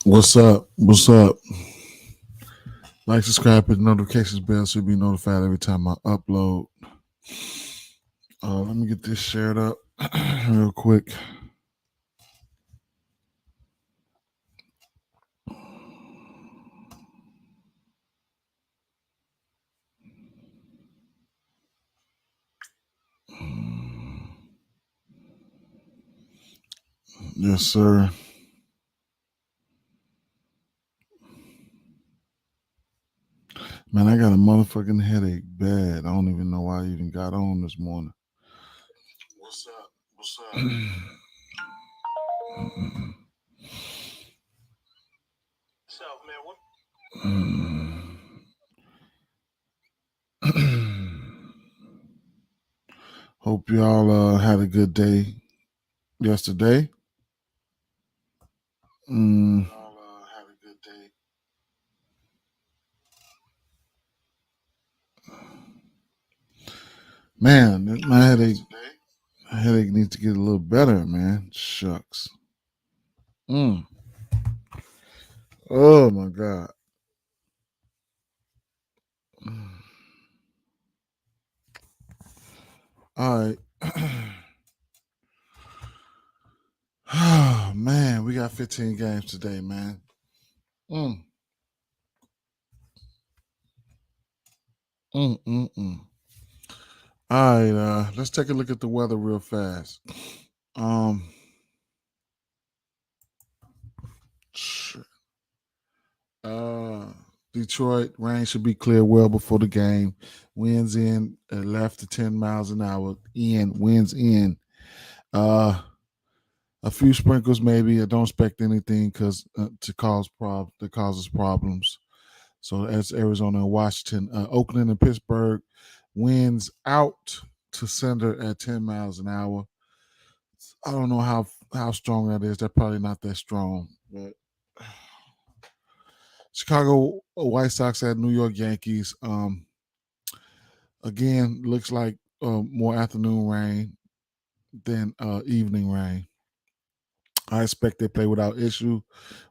What's up? What's up? Like, subscribe, hit the notifications bell so you'll be notified every time I upload. Let me get this shared up real quick. Yes, sir. Man, I got a motherfucking headache bad. I don't even know why I even got on this morning. What's up? What's up? So, man, what? Hope y'all had a good day yesterday. Y'all had a good day. Man, my headache needs to get a little better, man. Shucks. Oh my God. All right. Oh man, we got 15 games today, man. All right, let's take a look at the weather real fast. Shit. Detroit, rain should be clear well before the game. Winds in left to 10 miles an hour. Winds in. A few sprinkles maybe. I don't expect anything because that causes problems. So that's Arizona and Washington. Oakland and Pittsburgh, winds out to center at 10 miles an hour. I don't know how strong that is. They're probably not that strong. But Chicago White Sox at New York Yankees. Again, looks like more afternoon rain than evening rain. I expect they play without issue.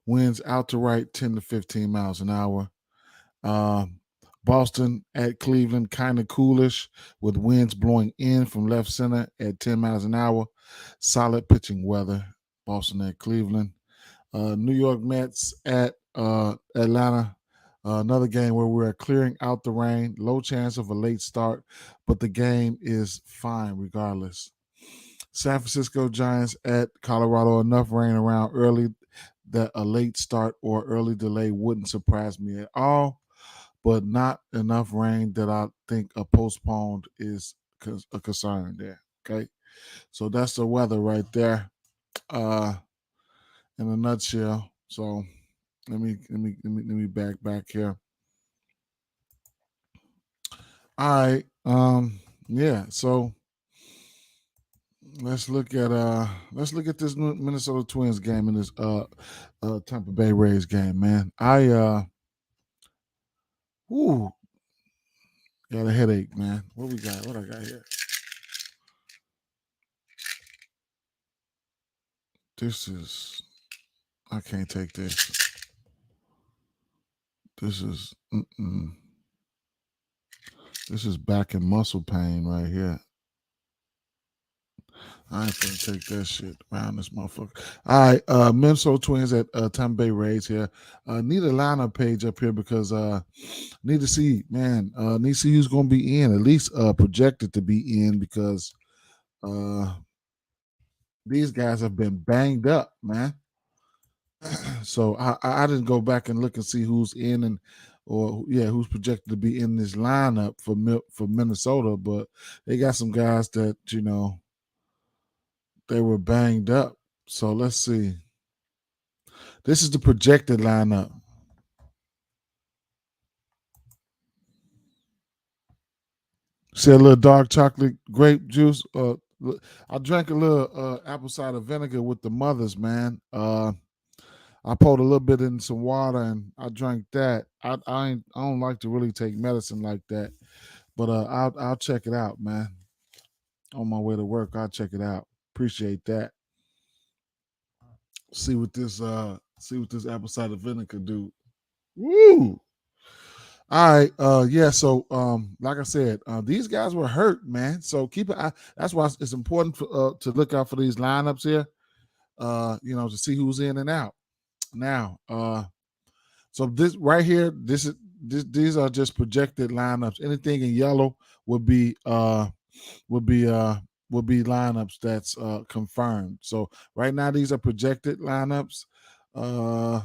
Winds out to right 10 to 15 miles an hour. Boston at Cleveland, kind of coolish with winds blowing in from left center at 10 miles an hour. Solid pitching weather. Boston at Cleveland. New York Mets at Atlanta. Another game where we're clearing out the rain. Low chance of a late start, but the game is fine regardless. San Francisco Giants at Colorado. Enough rain around early that a late start or early delay wouldn't surprise me at all, but not enough rain that I think a postponed is a concern there. Okay, so that's the weather right there, in a nutshell. So let me back here. All right, yeah. So let's look at this Minnesota Twins game and this Tampa Bay Rays game, man. Whoo, got a headache, man. What we got? What I got here? This is I can't take this. This is this is back and muscle pain right here. I ain't gonna take that shit around this motherfucker. All right, Minnesota Twins at Tampa Bay Rays here. Need a lineup page up here because need to see, man. Need to see who's gonna be in, at least projected to be in because these guys have been banged up, man. So I didn't go back and look and see who's in who's projected to be in this lineup for Minnesota, but they got some guys that they were banged up. So let's see. This is the projected lineup. See a little dark chocolate grape juice. I drank a little apple cider vinegar with the mothers, man. I poured a little bit in some water and I drank that. I don't like to really take medicine like that, but I'll check it out, man. On my way to work, I'll check it out. Appreciate that. See what this See what this apple cider vinegar do. Woo! All right, yeah. So, like I said, these guys were hurt, man. So keep it. That's why it's important to look out for these lineups here. To see who's in and out. Now, so this right here, these are just projected lineups. Anything in yellow would be would be uh would be lineups that's confirmed. So right now these are projected lineups.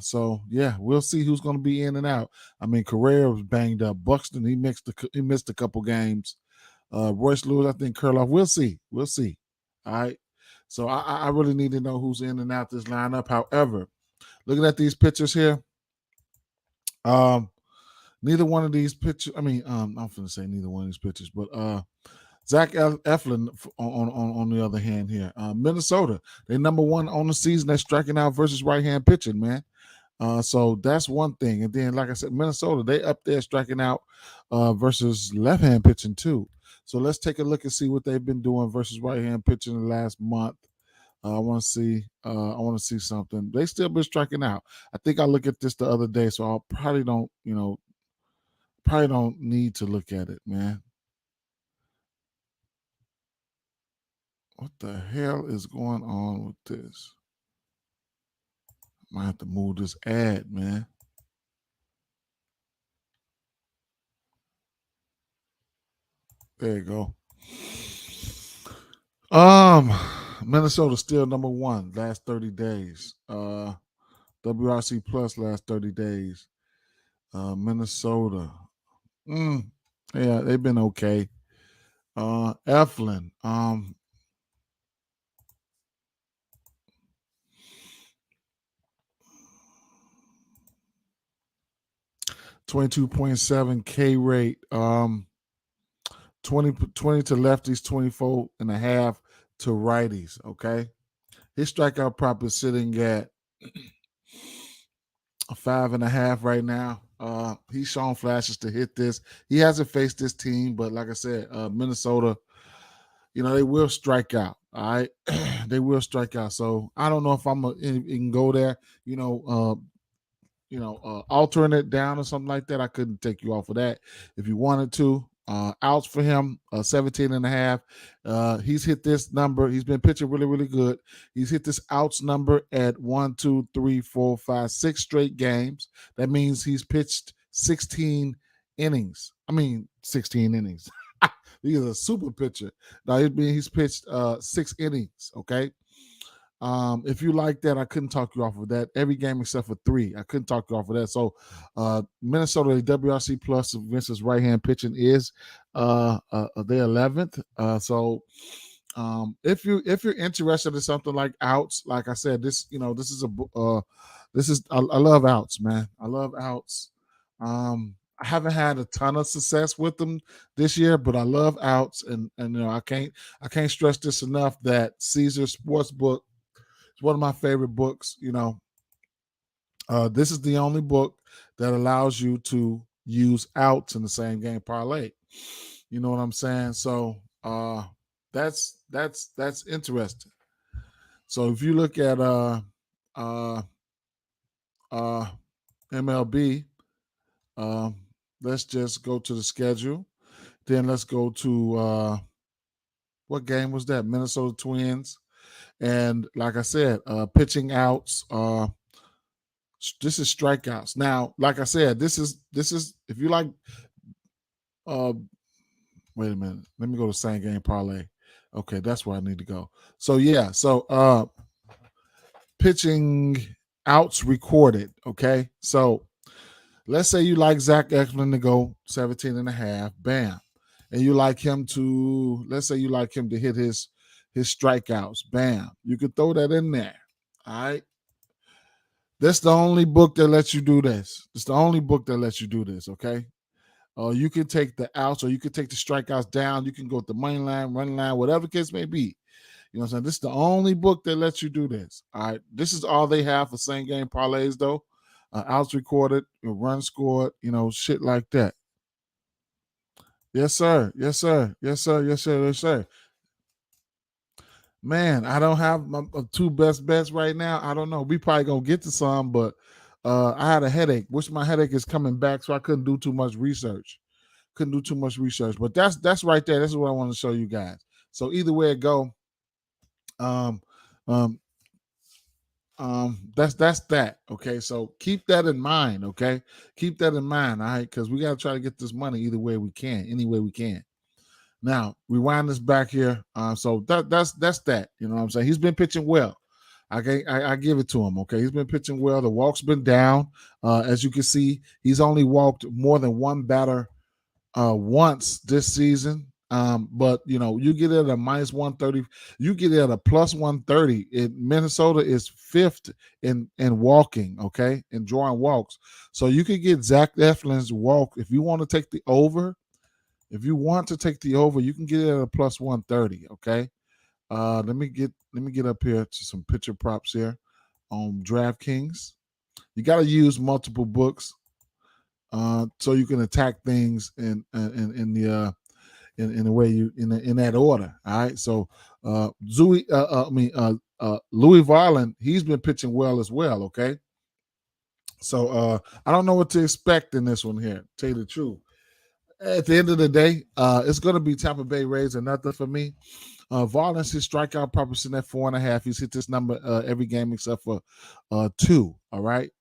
So yeah, we'll see who's going to be in and out. I mean, Correa was banged up. Buxton he missed a couple games. Royce Lewis, I think Kurloff. We'll see. We'll see. All right. So I really need to know who's in and out this lineup. However, looking at these pictures here, neither one of these pictures. I mean, I'm going to say neither one of these pictures, but Zach Eflin, on the other hand here, Minnesota, they number one on the season. They're striking out versus right hand pitching, man. So that's one thing. And then, like I said, Minnesota, they up there striking out versus left hand pitching too. So let's take a look and see what they've been doing versus right hand pitching the last month. I want to see. I want to see something. They still been striking out. I think I looked at this the other day, so I probably don't. Probably don't need to look at it, man. What the hell is going on with this? Might have to move this ad, man. There you go. Minnesota still number one last 30 days. WRC plus last 30 days. Minnesota. Yeah, they've been okay. Eflin. 22.7 K rate. 20 to lefties, 24 and a half to righties. Okay. His strikeout prop is sitting at 5.5 right now. He's shown flashes to hit this. He hasn't faced this team, but like I said, Minnesota, they will strike out. All right. They will strike out. So I don't know if I'm gonna even go there, altering it down or something like that. I couldn't take you off of that if you wanted to. Outs for him, 17 and a half. He's hit this number. He's been pitching really, really good. He's hit this outs number at 1, 2, 3, 4, 5, 6 straight games. That means he's pitched 16 innings. 16 innings. He's a super pitcher. Now, he's pitched 6 innings, okay? If you like that, I couldn't talk you off of that. Every game except for 3, I couldn't talk you off of that. So, Minnesota WRC plus versus right hand pitching is their 11th. If you're interested in something like outs, like I said, this is I love outs, man. I love outs. I haven't had a ton of success with them this year, but I love outs, and I can't stress this enough that Caesar Sportsbook. It's one of my favorite books. This is the only book that allows you to use outs in the same game parlay. You know what I'm saying? So that's interesting. So if you look at MLB, let's just go to the schedule. Then let's go to what game was that? Minnesota Twins. And like I said, pitching outs. This is strikeouts. Now, like I said, this is if you like. Wait a minute. Let me go to same game parlay. Okay, that's where I need to go. So yeah, pitching outs recorded. Okay, so let's say you like Zach Eflin to go 17 and a half. Bam. And you like him to, let's say you like him to hit his strikeouts. Bam. You could throw that in there. All right. That's the only book that lets you do this. It's the only book that lets you do this. Okay. You can take the outs or you can take the strikeouts down. You can go to the money line, run line, whatever case may be. You know what I'm saying? This is the only book that lets you do this. All right. This is all they have for same game parlays, though. Outs recorded, run scored, shit like that. Yes, sir. Yes, sir. Yes, sir. Yes, sir. Yes, sir. Man, I don't have my two best bets right now. I don't know. We probably gonna get to some, but I had a headache. Which my headache is coming back, so I couldn't do too much research. Couldn't do too much research, but that's right there. This is what I want to show you guys. So either way it go, um, um, that's that. Okay, so keep that in mind. Okay, keep that in mind. All right, because we gotta try to get this money either way we can, any way we can. Now rewind this back here. So that's that. You know what I'm saying? He's been pitching well. I give it to him. Okay, he's been pitching well. The walk's been down. As you can see, he's only walked more than one batter once this season. But you get it at a minus 130, you get it at a plus 130. Minnesota is fifth in walking, okay, in drawing walks. So you could get Zach Eflin's walk if you want to take the over. If you want to take the over, you can get it at a plus 130. Okay. Let me get up here to some pitcher props here on DraftKings. You got to use multiple books so you can attack things in the way you in that order. All right. So Louis Varland, he's been pitching well as well. Okay. So I don't know what to expect in this one here. Tell you the truth. At the end of the day, it's going to be Tampa Bay Rays and nothing for me. Varland's his strikeout prop sitting at 4.5. He's hit this number every game except for 2. All right.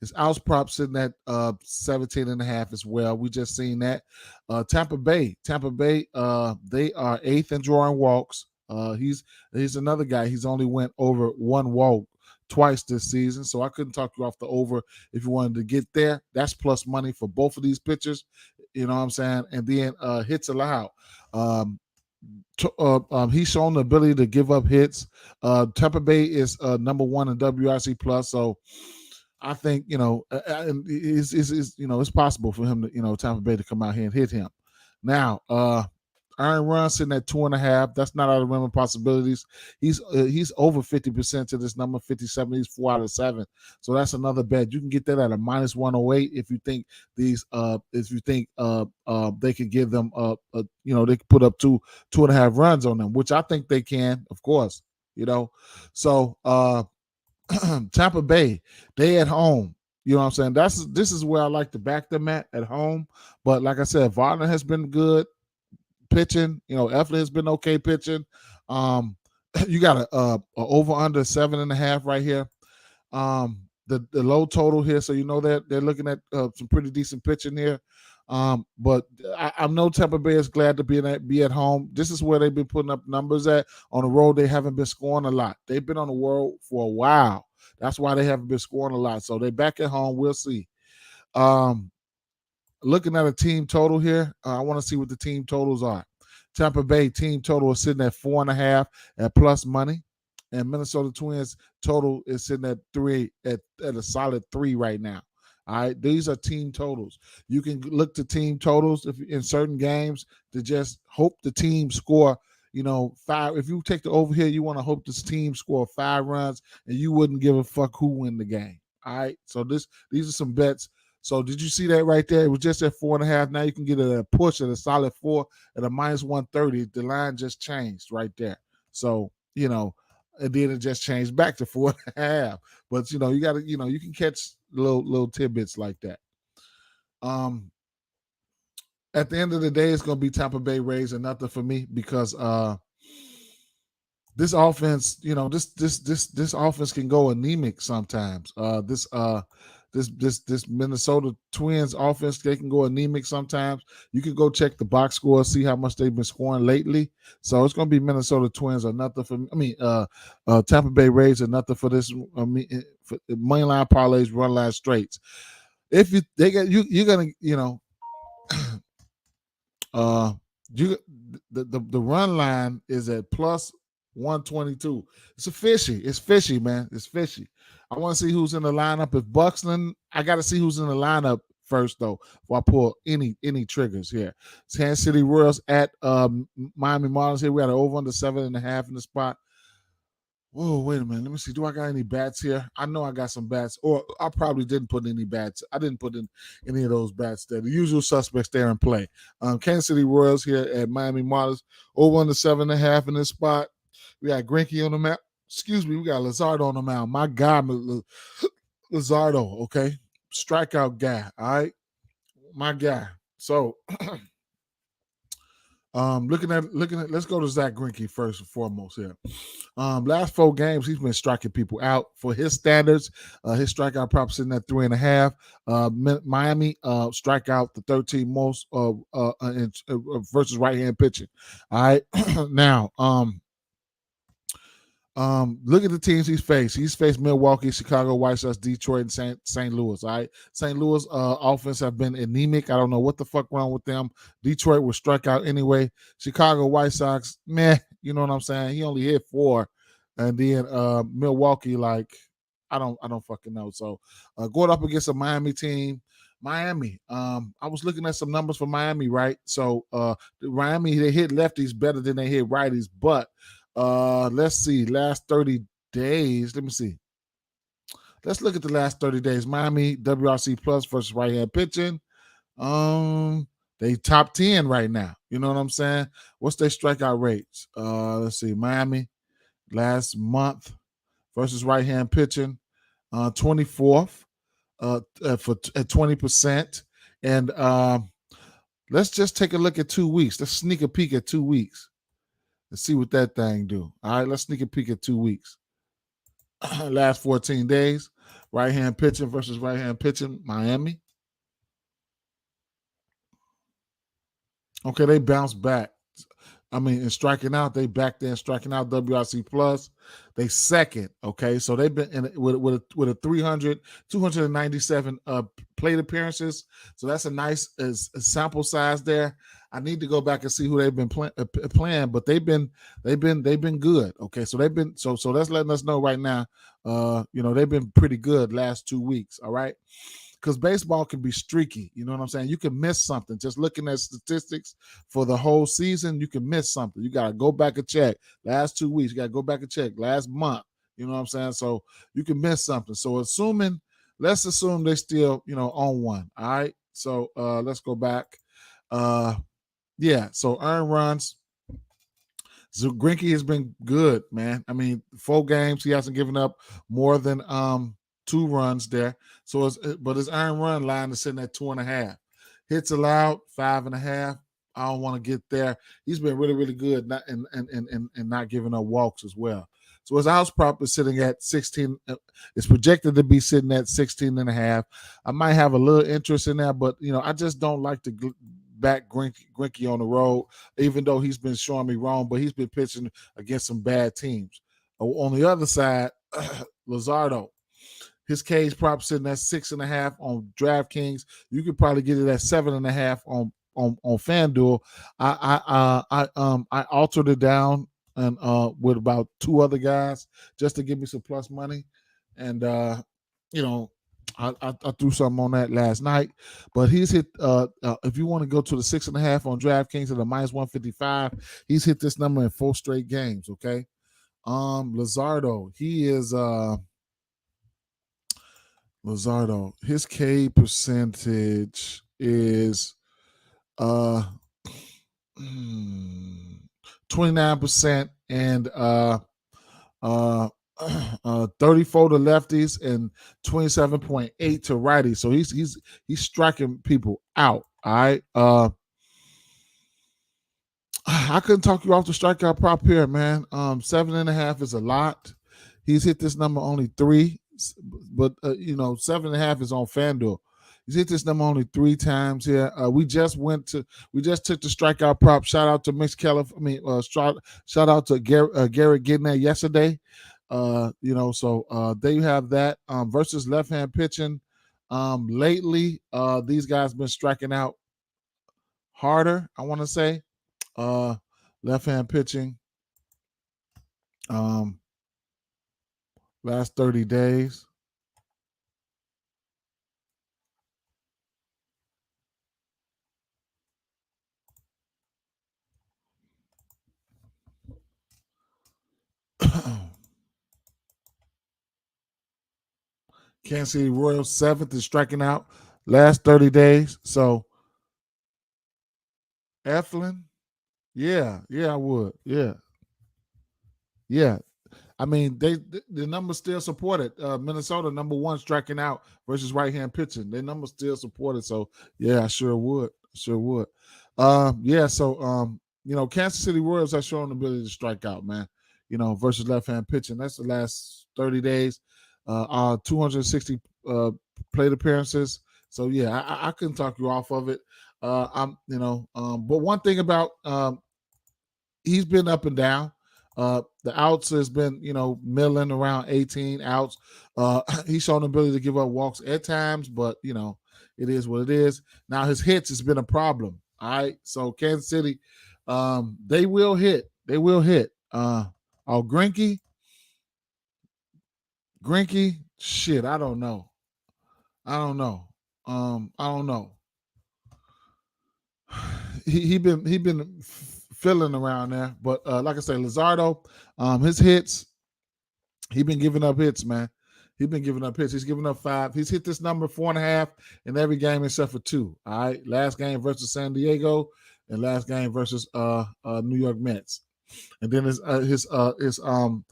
His outs prop sitting at 17.5 as well. We just seen that. Tampa Bay, they are 8th in drawing walks. He's another guy. He's only went over one walk twice this season, so I couldn't talk you off the over if you wanted to get there. That's plus money for both of these pitchers. You know what I'm saying? And then hits allowed. He's shown the ability to give up hits. Tampa Bay is number 1 in WRC plus, so I think it's possible for him to Tampa Bay to come out here and hit him. Now, earned run sitting at 2.5. That's not out of the realm of possibilities. He's over 50% to this number, 57. He's 4 out of 7. So that's another bet. You can get that at a minus 108 if you think they could give them they could put up 2.5 runs on them, which I think they can, of course. So Tampa Bay, they at home. You know what I'm saying? This is where I like to back them at home. But like I said, Varner has been good pitching. Eflin has been okay pitching. You got a over under 7.5 right here. The low total here, so they're looking at some pretty decent pitching here. But I know Tampa Bay is glad to be at home. This is where they've been putting up numbers at. On the road, they haven't been scoring a lot. They've been on the road for a while. That's why they haven't been scoring a lot. So they're back at home. We'll see. Looking at a team total here, I want to see what the team totals are. Tampa Bay team total is sitting at 4.5 at plus money. And Minnesota Twins total is sitting at 3 at a solid 3 right now. All right, these are team totals. You can look to team totals in certain games to just hope the team score. 5. If you take the over here, you want to hope this team score 5 runs, and you wouldn't give a fuck who win the game. All right, so these are some bets. So did you see that right there? It was just at 4.5. Now you can get a push at a solid 4 at a minus 130. The line just changed right there. So and then it just changed back to 4.5. But you got to you can catch little tidbits like that. At the end of the day, it's going to be Tampa Bay Rays and nothing for me because this offense, this offense can go anemic sometimes. This Minnesota Twins offense, they can go anemic sometimes. You can go check the box score, see how much they've been scoring lately. So it's going to be Minnesota Twins or nothing for me. Tampa Bay Rays or nothing for this. For mainline parlays, run line straights. If you're gonna the run line is at plus 122. It's fishy, man. It's fishy. I want to see who's in the lineup. If Buxton, I got to see who's in the lineup first, though, before I pull any triggers here. Kansas City Royals at Miami Marlins here. We got an over under 7.5 in the spot. Oh, wait a minute. Let me see. Do I got any bats here? I know I got some bats, or I probably didn't put any bats. I didn't put in any of those bats there. The usual suspects there in play. Kansas City Royals here at Miami Marlins, over under 7.5 in this spot. We got Greinke on the mound. Excuse me, we got Luzardo on the mound. My guy, Luzardo, okay? Strikeout guy, all right? My guy. So looking at let's go to Zach Greinke first and foremost here. Last 4 games, he's been striking people out for his standards. His strikeout prop sitting at 3.5. Miami strikeout the 13 most versus right hand pitching. All right, now look at the teams he's faced. He's faced Milwaukee, Chicago White Sox, Detroit, and St. Louis. All right, St. Louis offense have been anemic. I don't know what the fuck wrong with them. Detroit was struck out anyway. Chicago White Sox, meh. You know what I'm saying? He only hit 4, and then Milwaukee, like I don't fucking know. So going up against a Miami team. Miami. I was looking at some numbers for Miami, right? So Miami, they hit lefties better than they hit righties, but let's see, last 30 days. Let me see. Let's look at the last 30 days. Miami WRC plus versus right hand pitching. They top 10 right now. You know what I'm saying? What's their strikeout rates? Let's see. Miami last month versus right hand pitching, 24th for at 20%. And let's just take a look at 2 weeks. Let's sneak a peek at 2 weeks. Let's see what that thing do. All right, let's sneak a peek at 2 weeks. Last 14 days, right-hand pitching versus right-hand pitching, Miami. Okay, they bounced back. I mean, in striking out, they back there striking out WRC plus. They second, okay? So they've been in with a 297 plate appearances. So that's a nice sample size there. I need to go back and see who they've been playing, but they've been good. Okay, so they've been so that's letting us know right now. They've been pretty good last 2 weeks. All right, because baseball can be streaky. You know what I'm saying? You can miss something. Just looking at statistics for the whole season, you can miss something. You got to go back and check. Last 2 weeks, you got to go back and check. Last month, you know what I'm saying? So you can miss something. So let's assume they still, on one. All right. So let's go back. So earned runs. So Greinke has been good, man. I mean, 4 games, he hasn't given up more than 2 runs there. So but his earned run line is sitting at 2.5. Hits allowed 5.5. I don't want to get there. He's been really, really good, and not giving up walks as well. So his house prop is sitting at 16. It's projected to be sitting at 16.5. I might have a little interest in that, but I just don't like to back Greinke on the road, even though he's been showing me wrong. But he's been pitching against some bad teams. On the other side, Luzardo. His cage prop sitting at 6.5 on DraftKings. You could probably get it at 7.5 on FanDuel. I altered it down and with about 2 other guys just to give me some plus money, and I threw something on that last night. But he's hit. If you want to go to the 6.5 on DraftKings at a -155, he's hit this number in 4 straight games. Okay, Luzardo. He is. Luzardo, his K percentage is 29% and 34 to lefties and 27.8 to righties. So he's striking people out. All right. I couldn't talk you off the strikeout prop here, man. 7.5 is a lot. He's hit this number only 3. But 7.5 is on FanDuel. He's hit this number only 3 times here. We just took the strikeout prop. Shout out to Mitch Keller. Shout out to Garrett getting that yesterday. So there you have that. Versus left-hand pitching. Lately, these guys been striking out harder, I want to say. Left-hand pitching. Last 30 days. Kansas City Royals 7th is striking out last 30 days. So Eflin, yeah, I would. Yeah. Yeah. I mean, the numbers still support it. Minnesota #1 striking out versus right hand pitching. Their numbers still support it. So yeah, I sure would. Sure would. Yeah. So Kansas City Royals have shown the ability to strike out, man. Versus left hand pitching. That's the last 30 days. 260 plate appearances. So yeah, I couldn't talk you off of it. But one thing about he's been up and down. The outs has been, milling around 18 outs. He's shown the ability to give up walks at times, but it is what it is. Now his hits has been a problem. All right, so Kansas City, they will hit. They will hit. Grinky, shit, I don't know. I don't know. I don't know. He been filling around there, but like I say, Luzardo, his hits, he been giving up hits, man. He's been giving up hits. He's giving up 5. He's hit this number 4.5 in every game except for 2. All right, last game versus San Diego, and last game versus New York Mets. And then his earned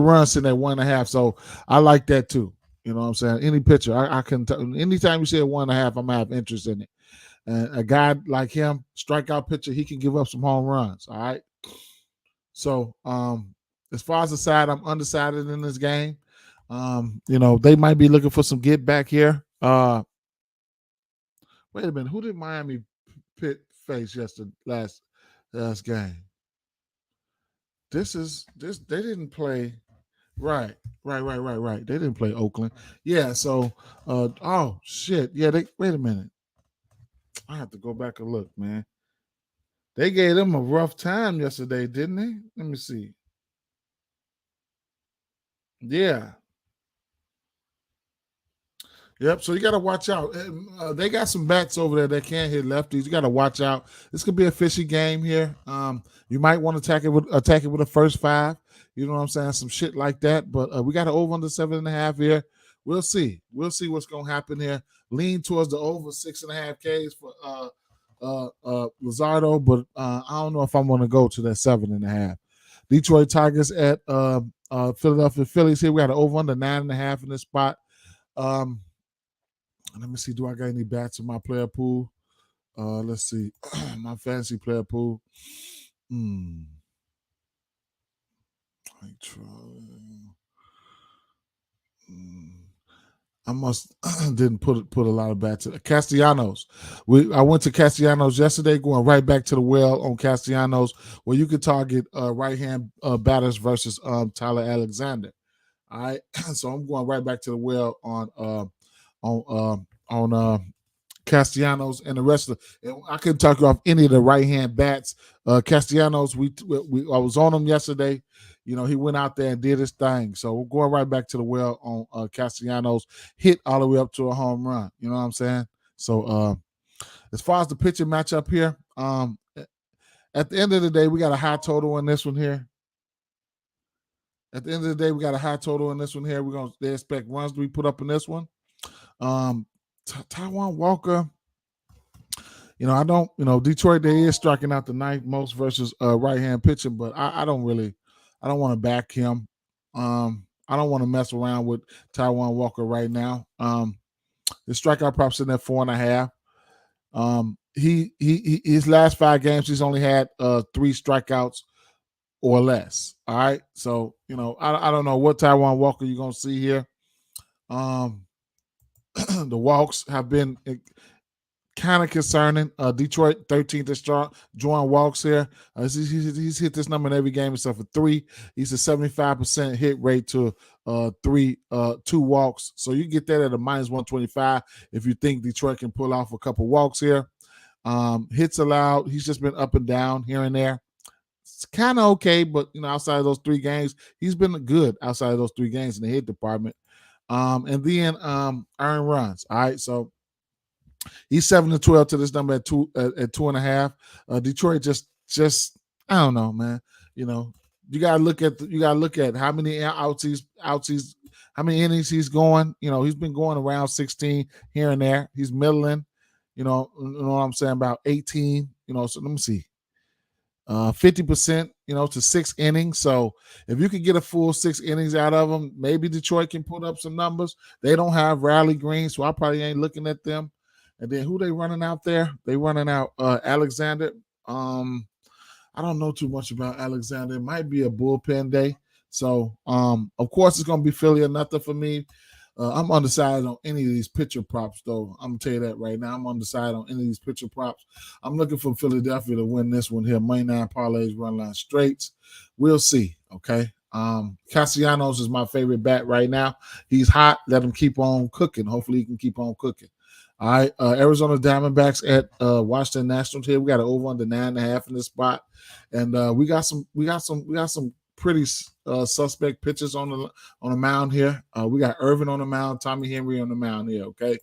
run sitting at 1.5. So I like that too. You know what I'm saying? Any pitcher, I can. Anytime you say 1.5, I'm gonna have interest in it. And a guy like him, strikeout pitcher, he can give up some home runs. All right. So as far as the side, I'm undecided in this game. They might be looking for some get back here. Wait a minute, who did Miami face yesterday last game? They didn't play. Right. They didn't play Oakland. Yeah. So, oh shit. Yeah. Wait a minute. I have to go back and look, man. They gave them a rough time yesterday, didn't they? Let me see. Yeah. Yep. So you got to watch out. They got some bats over there that can't hit lefties. You got to watch out. This could be a fishy game here. You might want to attack it with a first 5. You know what I'm saying? Some shit like that. But we got an over under 7.5 here. We'll see. We'll see what's gonna happen here. Lean towards the over 6.5 Ks for Luzardo, but I don't know if I'm gonna go to that 7.5. Detroit Tigers at Philadelphia Phillies. Here we got an over under 9.5 in this spot. Let me see. Do I got any bats in my player pool? Let's see. My fantasy player pool. I must didn't put a lot of bats in. Castellanos. I went to Castellanos yesterday, going right back to the well on Castellanos, where you could target right hand batters versus Tyler Alexander. All right, so I'm going right back to the well on Castellanos and the rest of the. I couldn't talk you off any of the right hand bats. Castellanos, I was on him yesterday. He went out there and did his thing. So we're going right back to the well on Castellanos, hit all the way up to a home run. You know what I'm saying? So as far as the pitching matchup here, at the end of the day, we got a high total in this one here. At the end of the day, we got a high total in this one here. They expect runs to be put up in this one. Taijuan Walker, I don't, Detroit, they is striking out the ninth most versus right hand pitching, but I don't want to back him. I don't want to mess around with Taijuan Walker right now. His strikeout props in at 4.5. His last 5 games, he's only had 3 strikeouts or less. All right. So, I don't know what Taijuan Walker you're gonna see here. The walks have been kind of concerning. Detroit 13th drawing walks here. He's hit this number in every game except for 3. He's a 75% hit rate to 2 walks. So you get that at a -125 if you think Detroit can pull off a couple walks here. Hits allowed. He's just been up and down here and there. It's kind of okay, but outside of those 3 games, he's been good outside of those 3 games in the hit department. And then earned runs. All right, so he's 7-12 to this number at 2.5. Detroit just I don't know, man. You gotta look at how many outs how many innings he's going. He's been going around 16 here and there. He's middling. You know what I'm saying, about 18. So let me see. 50%, to 6 innings. So if you could get a full 6 innings out of them, maybe Detroit can put up some numbers. They don't have Riley Green, so I probably ain't looking at them. And then who they running out there? They running out Alexander. I don't know too much about Alexander. It might be a bullpen day. So, of course, it's going to be Philly or nothing for me. I'm undecided on any of these pitcher props, though. I'm going to tell you that right now. I'm undecided on any of these pitcher props. I'm looking for Philadelphia to win this one here. Money 9 parlays, run line straights. We'll see, okay? Castellanos is my favorite bat right now. He's hot. Let him keep on cooking. Hopefully, he can keep on cooking. All right, Arizona Diamondbacks at Washington Nationals here. We got an over under 9.5 in this spot, and we got some pretty suspect pitchers on the mound here. We got Irvin on the mound, Tommy Henry on the mound here. Okay,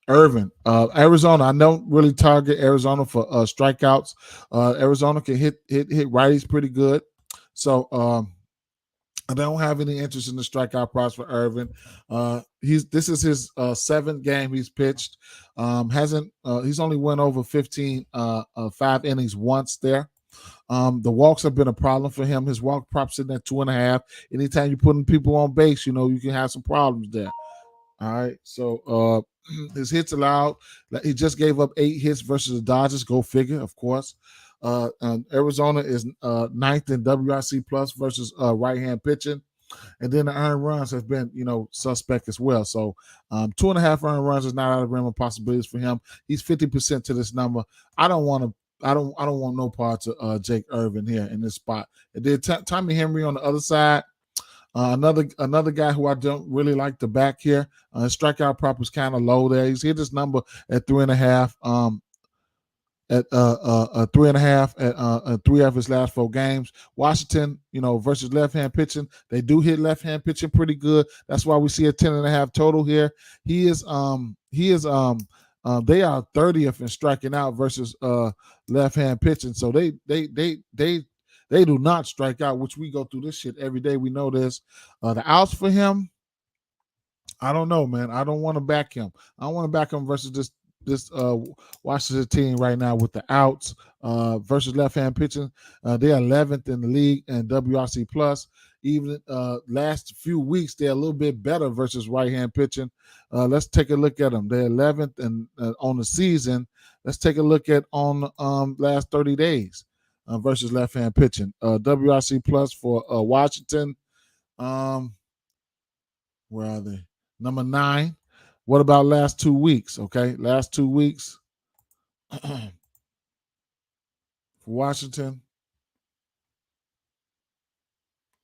Irvin, Arizona. I don't really target Arizona for strikeouts. Arizona can hit righties pretty good, so. I don't have any interest in the strikeout props for Irvin. This is his 7th game he's pitched. He's only went over 15 5 innings once there. The walks have been a problem for him. His walk prop sitting at 2.5. Anytime you're putting people on base, you can have some problems there. All right. So his hits allowed. He just gave up 8 hits versus the Dodgers. Go figure, of course. Arizona is 9th in WRC plus versus right-hand pitching, and then the earned runs have been suspect as well. So 2.5 earned runs is not out of the realm of possibilities for him. He's 50% to this number. I don't want no parts of Jake Irvin here in this spot. And then Tommy Henry on the other side. Another guy who I don't really like the back here. His strikeout prop is kind of low there. He's hit this number at 3.5. At 3.5 at 3 of his last 4 games. Washington, versus left-hand pitching, they do hit left-hand pitching pretty good. That's why we see a 10.5 total here. They are 30th in striking out versus left-hand pitching. So they do not strike out, which we go through this shit every day. We know this. The outs for him, I don't know, man. I don't want to back him. I don't want to back him versus this Washington team right now with the outs versus left-hand pitching. They're 11th in the league and WRC plus. Even last few weeks, they're a little bit better versus right-hand pitching. Let's take a look at them. They're 11th and on the season. Let's take a look at on last 30 days versus left-hand pitching. WRC plus for Washington. Where are they? Number 9. What about last 2 weeks? Okay, last 2 weeks for Washington,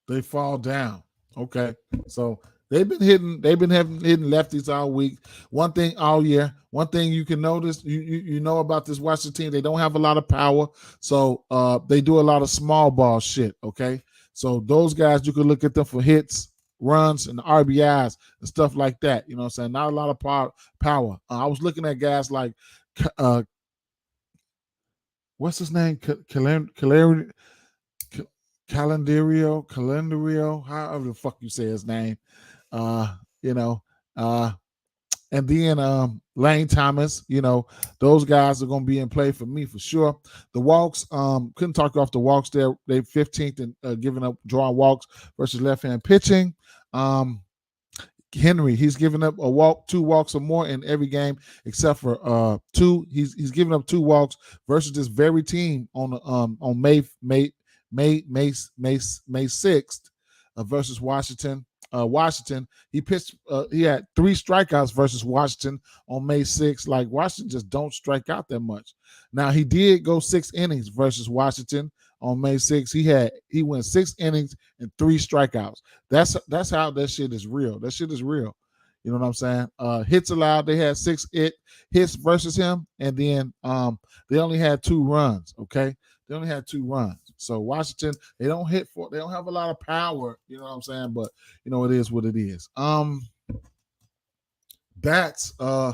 they fall down. Okay, so they've been hitting lefties all week. One thing all year. One thing you can notice, you know about this Washington team, they don't have a lot of power, so they do a lot of small ball shit. Okay, so those guys you can look at them for hits, runs, and RBIs and stuff like that. You know what I'm saying? Not a lot of power. I was looking at guys like what's his name? Calendario, however the fuck you say his name. And then Lane Thomas, those guys are going to be in play for me for sure. The walks, couldn't talk off the walks there. They 15th in giving up drawing walks versus left-hand pitching. Henry, he's given up 2 walks or more in every game except for 2. He's given up 2 walks versus this very team on May 6th versus Washington. Washington, he pitched. He had 3 strikeouts versus Washington on May 6th. Like Washington just don't strike out that much. Now he did go 6 innings versus Washington on May 6th. He went 6 innings and 3 strikeouts. That's how that shit is real. That shit is real. You know what I'm saying? Hits allowed. They had 6 hits versus him, and then they only had 2 runs. Okay, they only had 2 runs. So Washington, they don't have a lot of power. You know what I'm saying? But it is what it is. Bats. I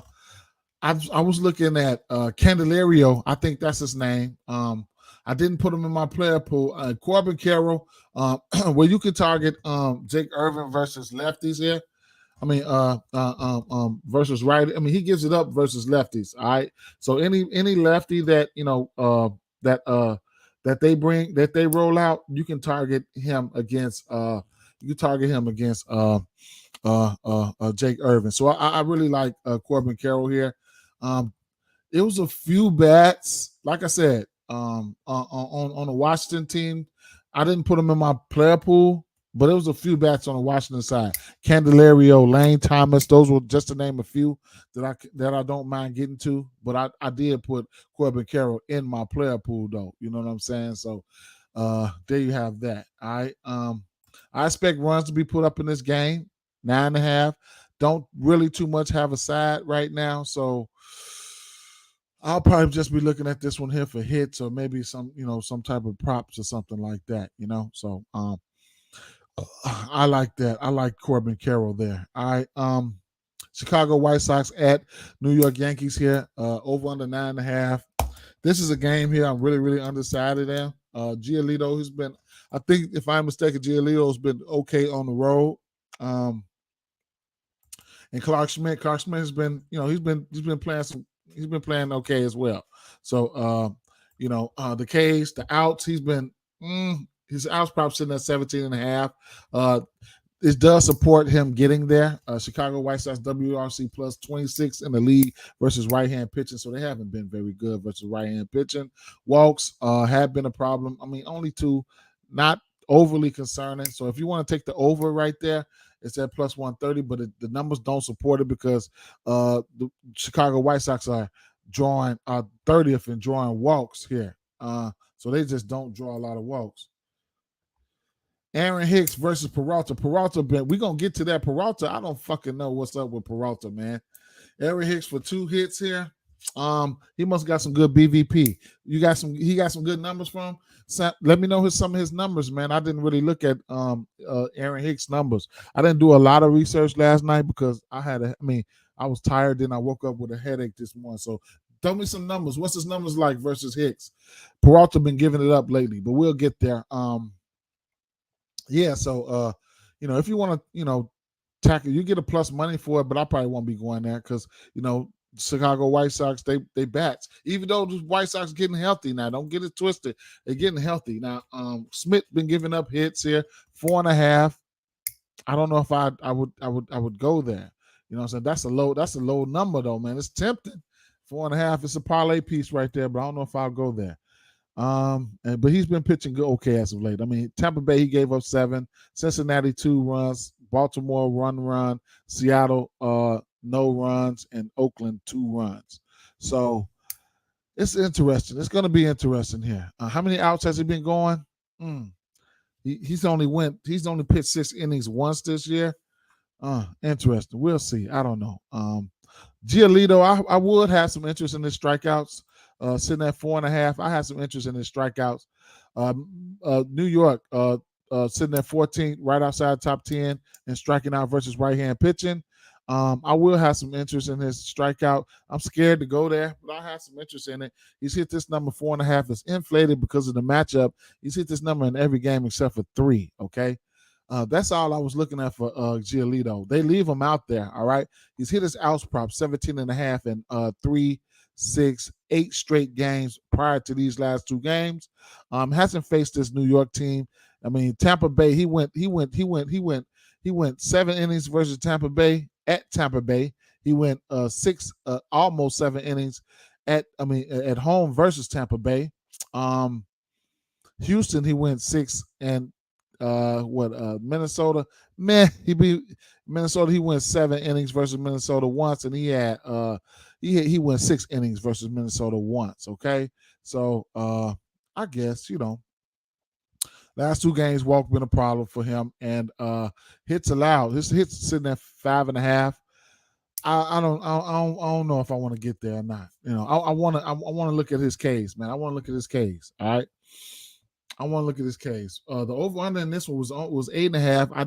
was looking at Candelario. I think that's his name. I didn't put him in my player pool. Corbin Carroll, where you could target Jake Irvin versus lefties here. I mean, versus right. I mean, he gives it up versus lefties. All right. So any lefty that that they roll out, you can target him against Jake Irvin. So I really like Corbin Carroll here. It was a few bats, like I said, on the Washington team. I didn't put them in my player pool, but it was a few bats on the Washington side. Candelario, Lane Thomas, those were just to name a few that I don't mind getting to. But I did put Corbin Carroll in my player pool, though. You know what I'm saying? So there you have that. All right. I expect runs to be put up in this game, 9.5. Don't really too much have a side right now, so I'll probably just be looking at this one here for hits or maybe some type of props or something like that. So I like that. I like Corbin Carroll there. All right. Chicago White Sox at New York Yankees here. Over under 9.5. This is a game here I'm really, really undecided in. Giolito, who's been, I think if I'm mistaken, Giolito's been okay on the road. And Clark Schmidt has been, he's been playing okay as well. So the K's, the outs, his outs probably sitting at 17.5. It does support him getting there. Chicago White Sox WRC plus 26 in the league versus right-hand pitching, so they haven't been very good versus right-hand pitching. Walks have been a problem. I mean, only 2, not overly concerning. So if you want to take the over right there, it's at plus 130, but the numbers don't support it because the Chicago White Sox are drawing 30th in drawing walks here. So they just don't draw a lot of walks. Aaron Hicks versus Peralta. We're going to get to that. Peralta, I don't fucking know what's up with Peralta, man. Aaron Hicks for 2 hits here. He must have got some good BVP. He got some good numbers from him. So let me know some of his numbers, man. I didn't really look at Aaron Hicks' numbers. I didn't do a lot of research last night because I was tired, then I woke up with a headache this morning. So tell me some numbers. What's his numbers like versus Hicks? Peralta been giving it up lately, but we'll get there. Yeah, so if you want to, tackle, you get a plus money for it, but I probably won't be going there because Chicago White Sox, they bats. Even though the White Sox getting healthy now, don't get it twisted. They're getting healthy now. Smith been giving up hits here, 4.5. I don't know if I would go there. You know what I'm saying? That's a low number though, man. It's tempting. 4.5. It's a parlay piece right there, but I don't know if I'll go there. But he's been pitching good, okay as of late. I mean, Tampa Bay, he gave up 7, Cincinnati 2 runs, Baltimore 1 run, Seattle no runs, and Oakland 2 runs. So it's interesting. It's going to be interesting here. How many outs has he been going? He's only pitched 6 innings once this year. Interesting. We'll see. I don't know. Giolito, I would have some interest in his strikeouts. Sitting at 4.5. I had some interest in his strikeouts. New York sitting at 14, right outside top 10 and striking out versus right-hand pitching. I will have some interest in his strikeout. I'm scared to go there, but I have some interest in it. He's hit this number 4.5. It's inflated because of the matchup. He's hit this number in every game except for 3, okay? That's all I was looking at for Giolito. They leave him out there, all right? He's hit his outs prop 17.5 and 3, 6, 8 straight games prior to these last 2 games. Hasn't faced this New York team. I mean, Tampa Bay, he went 7 innings versus Tampa Bay at Tampa Bay. He went almost 7 innings at home versus Tampa Bay. Houston, he went 6 and Minnesota, Minnesota, he went 7 innings versus Minnesota once, and he had he went 6 innings versus Minnesota once. Okay, so I guess last 2 games walk been a problem for him, and hits allowed. His hits sitting at 5.5. I don't know if I want to get there or not. I want to look at his case, man. I want to look at his case. All right. I want to look at his case. The over under in this one was 8.5. I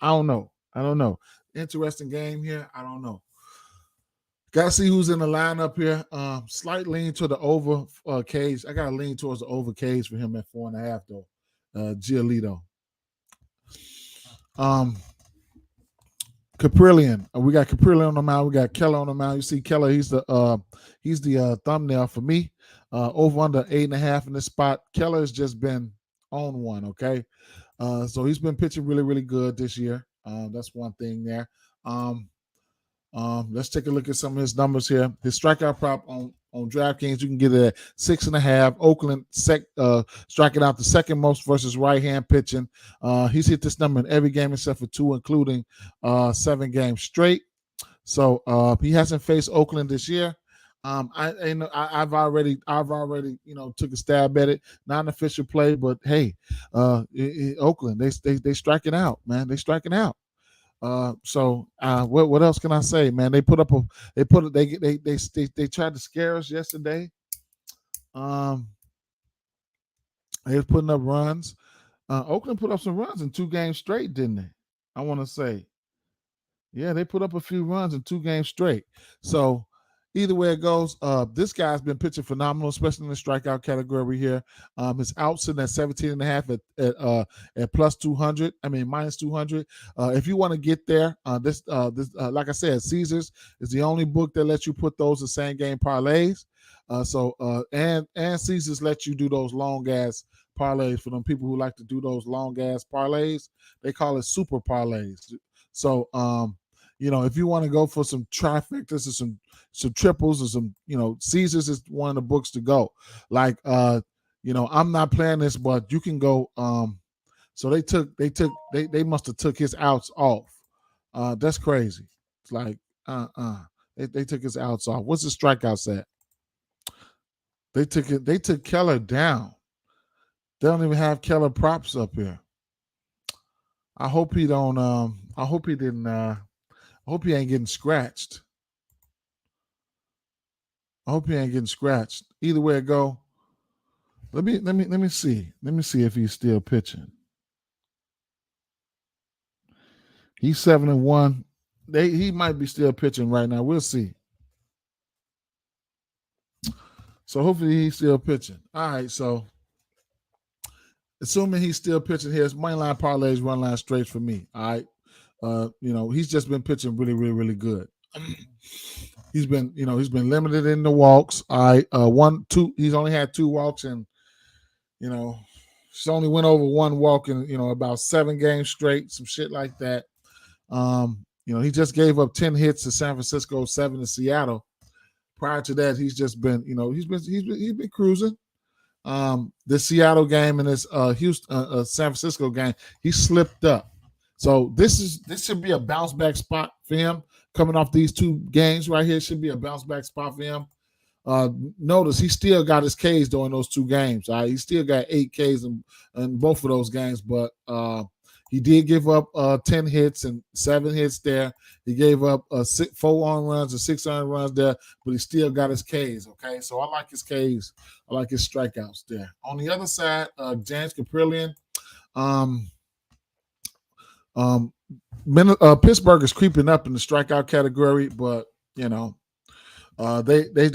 don't know. I don't know. Interesting game here. I don't know. Got to see who's in the lineup here. Slight lean to the over cage. I got to lean towards the over cage for him at 4.5 though. Giolito. Caprillion. We got Caprillion on the mound. We got Keller on the mound. You see Keller. He's the thumbnail for me. Over under 8.5 in this spot. Keller has just been on one, okay? So he's been pitching really, really good this year. That's one thing there. Let's take a look at some of his numbers here. His strikeout prop on DraftKings, you can get it at 6.5. Oakland striking out the second most versus right-hand pitching. He's hit this number in every game except for 2, including 7 games straight. So he hasn't faced Oakland this year. I've already took a stab at it. Not an official play, but hey, Oakland they striking out, man. They striking out. So what else can I say, man? They tried to scare us yesterday. They was putting up runs. Oakland put up some runs in 2 games straight, didn't they? I want to say. Yeah, they put up a few runs in 2 games straight. So either way it goes, this guy's been pitching phenomenal, especially in the strikeout category here. His outs sitting at 17.5 at plus 200. I mean minus 200. If you want to get there, this like I said, Caesars is the only book that lets you put those in same game parlays. And Caesars lets you do those long ass parlays for them people who like to do those long ass parlays. They call it super parlays. So if you want to go for some trifectas or some triples or some, Caesars is one of the books to go. Like, I'm not playing this, but you can go. So they must have took his outs off. That's crazy. It's like, they took his outs off. What's the strikeouts at? They took Keller down. They don't even have Keller props up here. I hope he don't. I hope he didn't. I hope he ain't getting scratched. I hope he ain't getting scratched. Either way it go. Let me see. Let me see if he's still pitching. He's 7-1. He might be still pitching right now. We'll see. So hopefully he's still pitching. All right. So assuming he's still pitching here, it's money line parlays, run line straights for me. All right. He's just been pitching really, really, really good. He's been limited in the walks. He's only had 2 walks, and he's only went over 1 walk in about 7 games straight, some shit like that. He just gave up 10 hits to San Francisco, 7 to Seattle. Prior to that, he's just been, he's been cruising. The Seattle game and this San Francisco game, he slipped up. So this should be a bounce back spot for him. Coming off these 2 games right here, should be a bounce back spot for him. Notice he still got his Ks during those 2 games. All right? He still got 8 Ks in both of those games, but he did give up 10 hits and 7 hits there. He gave up 4 on runs and 6 on runs there, but he still got his Ks. Okay, so I like his Ks. I like his strikeouts there. On the other side, James Caprillion. Pittsburgh is creeping up in the strikeout category, but they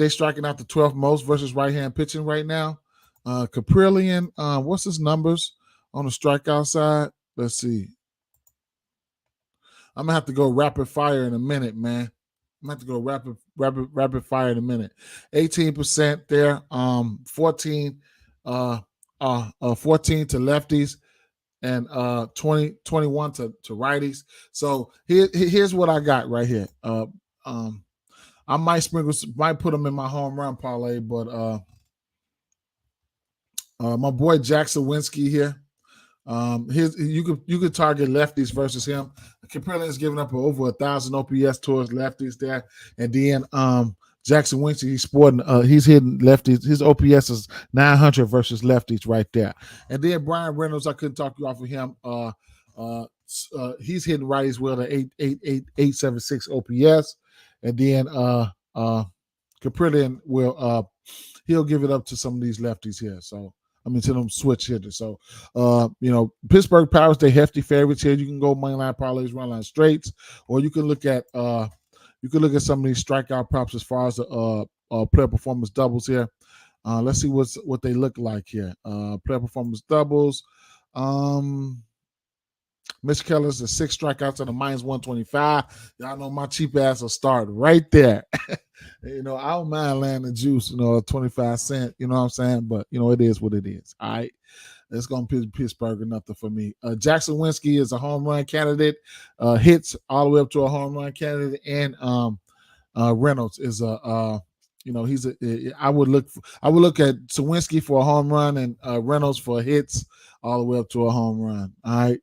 striking out the 12th most versus right-hand pitching right now. Caprillion, what's his numbers on the strikeout side? Let's see. I'm gonna have to go rapid fire in a minute, man. I'm gonna have to go rapid fire in a minute. 18% there. 14 to lefties, and 21 to righties. So here's what I got right here. I might put them in my home run parlay, but my boy Jack Sawinski here. You could target lefties versus him. Caprillion is giving up over 1,000 OPS towards lefties there, and then Jackson Winston, he's hitting lefties. His OPS is 900 versus lefties right there. And then Brian Reynolds, I couldn't talk you off of him. He's hitting righties well at 876 OPS, and then Caprillion he'll give it up to some of these lefties here. So. To them switch hitters. So, Pittsburgh Pirates, they hefty favorites here. You can go money line parlays, run line straights, or you can look at some of these strikeout props as far as the player performance doubles here. Let's see what they look like here. Player performance doubles. Mitch Keller's the 6 strikeouts and a -125. Y'all know my cheap ass will start right there. I don't mind laying the juice, 25 cents, you know what I'm saying? But, it is what it is. All right. It's going to be Pittsburgh or nothing for me. Jackson Winsky is a home run candidate, hits all the way up to a home run candidate, and Reynolds is I would look at Sawinski for a home run and Reynolds for hits all the way up to a home run. All right.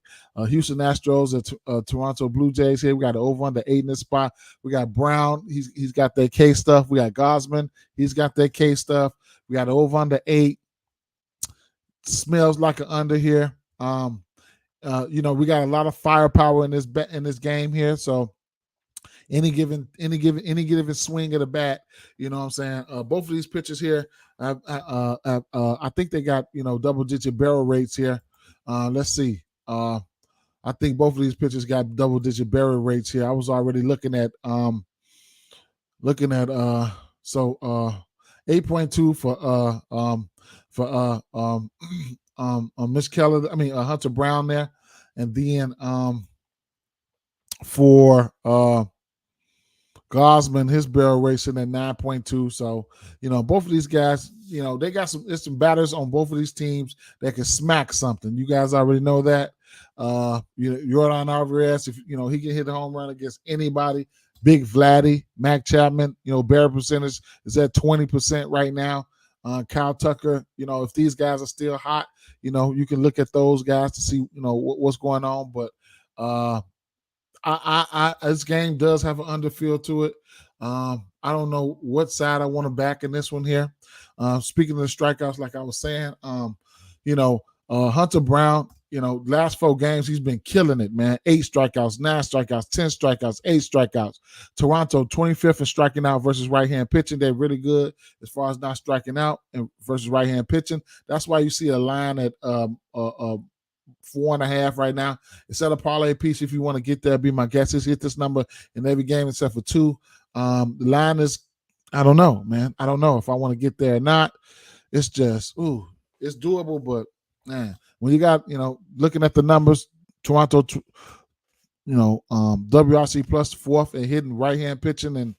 Houston Astros at Toronto Blue Jays here. We got the over under 8 in this spot. We got Brown. He's got that K stuff. We got Gosman. He's got that K stuff. We got the over under 8. Smells like an under here. We got a lot of firepower in this game here. So any given swing of the bat, you know what I'm saying? Both of these pitchers here, I think they got double-digit barrel rates here. Let's see. I think both of these pitchers got double-digit barrel rates here. I was already looking at 8.2 for Mitch Keller. Hunter Brown there, and then for Gosman, his barrel rate sitting at 9.2. So, both of these guys, they got some batters on both of these teams that can smack something. You guys already know that. Yordan Alvarez, if he can hit a home run against anybody. Big Vladdy, Mac Chapman, barrel percentage is at 20% right now. Kyle Tucker, if these guys are still hot, you can look at those guys to see, what's going on. But this game does have an underfield to it. I don't know what side I want to back in this one here. Speaking of the strikeouts, like I was saying, Hunter Brown, last 4 games, he's been killing it, man. 8 strikeouts, 9 strikeouts, 10 strikeouts, 8 strikeouts. Toronto, 25th in striking out versus right-hand pitching. They're really good as far as not striking out and versus right-hand pitching. That's why you see a line at 4.5 right now. Instead of parlay piece, if you want to get there, be my guess is hit this number in every game except for 2. The line is, I don't know, man. I don't know if I want to get there or not. It's just, it's doable, but man, when you got, looking at the numbers, Toronto, WRC plus 4th and hitting right-hand pitching and,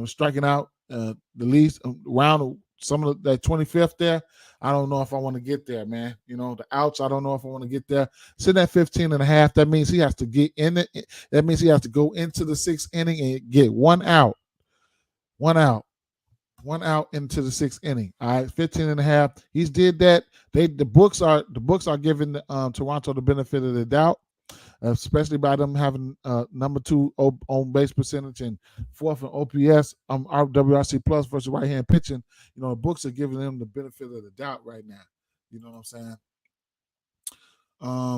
striking out the least around some of that 25th there. I don't know if I want to get there, man. The outs, I don't know if I want to get there. Sitting at 15.5, that means he has to get in it. That means he has to go into the 6th inning and get one out into the 6th inning. All right, 15.5. He's did that. The books are giving Toronto the benefit of the doubt, especially by them having number 2 on base percentage and 4th in OPS, WRC plus versus right hand pitching. The books are giving them the benefit of the doubt right now. You know what I'm saying?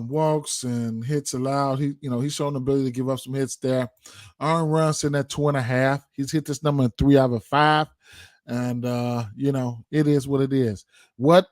Walks and hits allowed. He's shown the ability to give up some hits there. Earned runs sitting at 2.5. He's hit this number in 3 out of 5. And it is what it is. What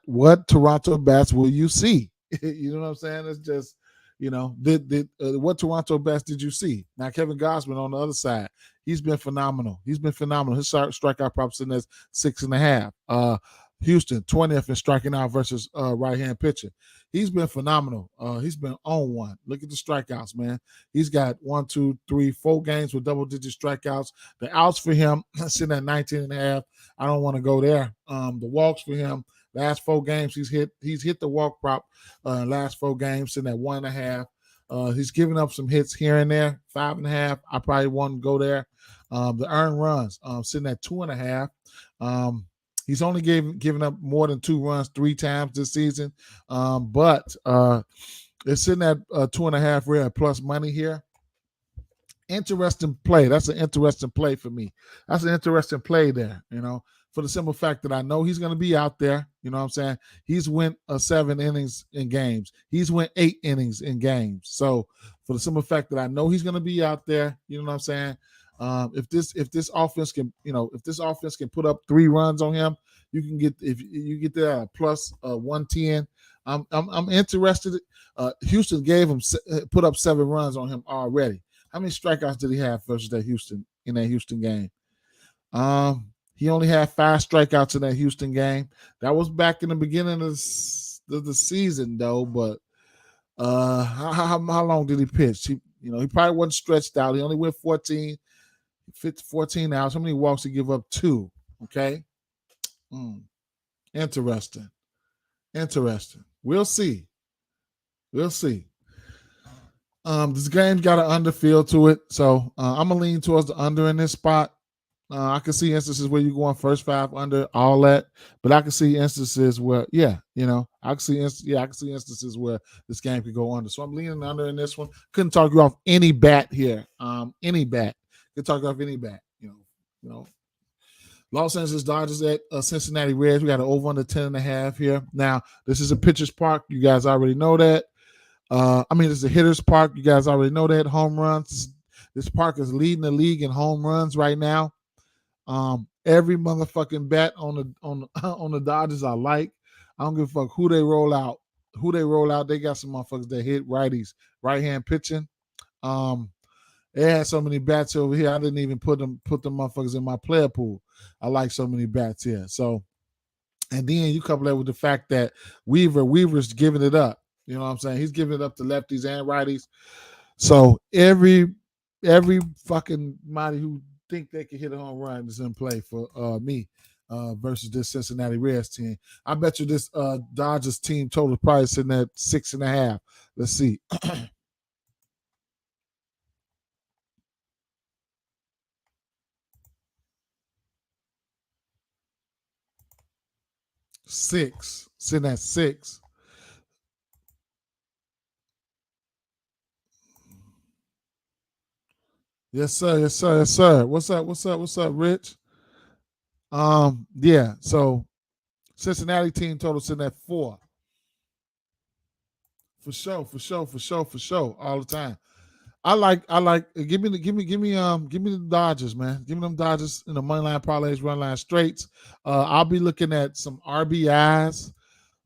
Toronto bats will you see? You know what I'm saying? It's just, what Toronto bats did you see? Now Kevin Gosman on the other side, he's been phenomenal. His strikeout prop sitting at 6.5. Houston 20th in striking out versus right-hand pitcher. He's been phenomenal. He's been on one. Look at the strikeouts, man. He's got 1, 2, 3, 4 games with double-digit strikeouts. The outs for him sitting at 19.5. I don't want to go there. The walks for him, last 4 games, he's hit the walk prop last 4 games, sitting at 1.5. He's giving up some hits here and there, 5.5. I probably won't go there. The earned runs sitting at 2.5. He's only given up more than 2 runs 3 times this season, but it's sitting at 2.5 real plus money here. Interesting play. That's an interesting play for me. That's an interesting play there, for the simple fact that I know he's going to be out there. You know what I'm saying? He's went 7 innings in games. He's went 8 innings in games. So for the simple fact that I know he's going to be out there, you know what I'm saying? If this offense can, put up 3 runs on him, you can get there plus 110. I'm interested. Houston put up 7 runs on him already. How many strikeouts did he have versus that Houston game? He only had 5 strikeouts in that Houston game. That was back in the beginning of the season, though. But How long did he pitch? He probably wasn't stretched out. He only went 14 hours. How many walks did he give up? 2. Okay. Interesting. We'll see. This game's got an under feel to it, so I'm gonna lean towards the under in this spot. I can see instances where you're going first 5 under, all that, but I can see instances where, I can see instances where this game could go under. So I'm leaning under in this one. Couldn't talk you off any bat here. Any bat. Could talk you off any bat. Los Angeles Dodgers at Cincinnati Reds. We got an over under 10.5 here. Now, this is a pitcher's park. You guys already know that. It's a hitter's park. You guys already know that. Home runs. This park is leading the league in home runs right now. Every motherfucking bat on the Dodgers I like. I don't give a fuck who they roll out. They got some motherfuckers that hit righties, right-hand pitching. They had so many bats over here. I didn't even put them motherfuckers in my player pool. I like so many bats here. So, and then you couple that with the fact that Weaver's giving it up. You know what I'm saying? He's giving it up to lefties and righties. So every fucking body who think they can hit a home run is in play for me versus this Cincinnati Reds team. I bet you this Dodgers team total probably sitting at 6.5. Let's see. 6. Sitting at 6. Yes, sir. What's up, Rich? Yeah. So Cincinnati team total sitting at 4. For sure. All the time. I like. Give me the Dodgers, man. Give me them Dodgers in the money line parlays, run line straights. I'll be looking at some RBIs,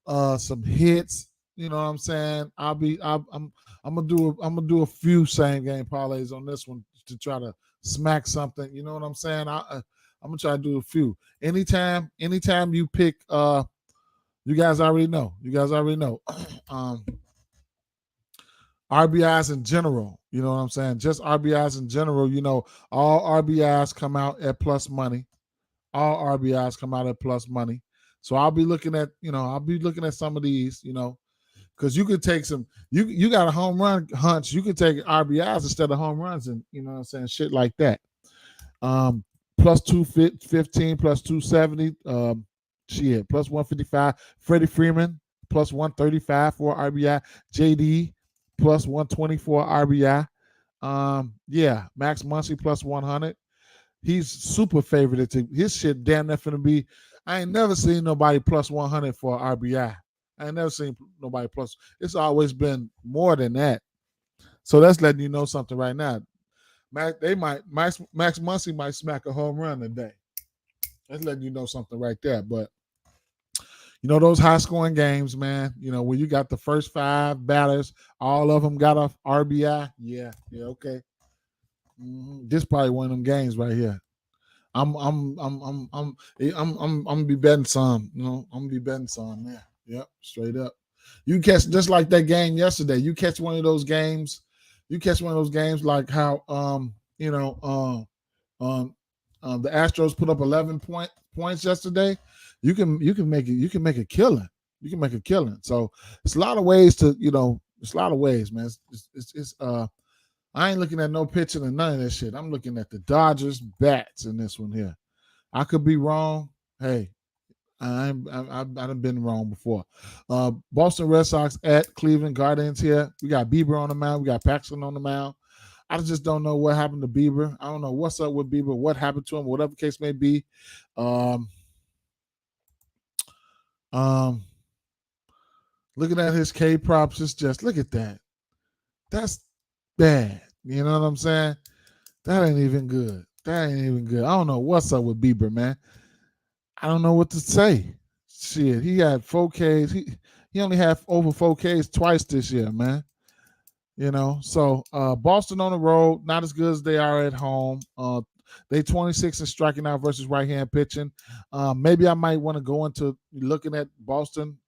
some hits. You know what I'm saying? I'm gonna do a few same game parlays on this one to try to smack something. You know what I'm saying? I'm gonna try to do a few. Anytime you pick, you guys already know. RBIs in general, you know what I'm saying? Just RBIs in general, all RBIs come out at plus money. So I'll be looking at, some of these, because you could take some, you got a home run hunch, you could take RBIs instead of home runs and, you know what I'm saying, shit like that. Plus 215, plus 270, plus 155. Freddie Freeman, plus 135 for RBI. JD, plus 124 RBI. Max Muncy plus 100. He's super favorite. His shit damn near finna be. I ain't never seen nobody plus 100 for RBI. I ain't never seen nobody plus. It's always been more than that. So that's letting you know something right now. Max Muncy might smack a home run today. That's letting you know something right there. But those high scoring games, man, when you got the first 5 batters, all of them got a RBI. Yeah, okay. This probably one of them games right here. I'm gonna be betting some, I'm gonna be betting some there. Yep, straight up. You catch just like that game yesterday. You catch one of those games. Like how the Astros put up 11 points yesterday. You can make a killing. So it's a lot of ways to, it's a lot of ways, man. It's I ain't looking at no pitching and none of that shit. I'm looking at the Dodgers bats in this one here. I could be wrong. Hey, I've been wrong before. Boston Red Sox at Cleveland Guardians here. We got Bieber on the mound. We got Paxton on the mound. I just don't know what happened to Bieber. I don't know what's up with Bieber, what happened to him, whatever the case may be. Looking at his K props, it's just look at that. That's bad. You know what I'm saying? That ain't even good. I don't know what's up with Bieber, man. I don't know what to say. Shit, he had 4Ks. He only had over 4Ks twice this year, man. So Boston on the road, not as good as they are at home. They 26 and striking out versus right-hand pitching. Maybe I might want to go into looking at Boston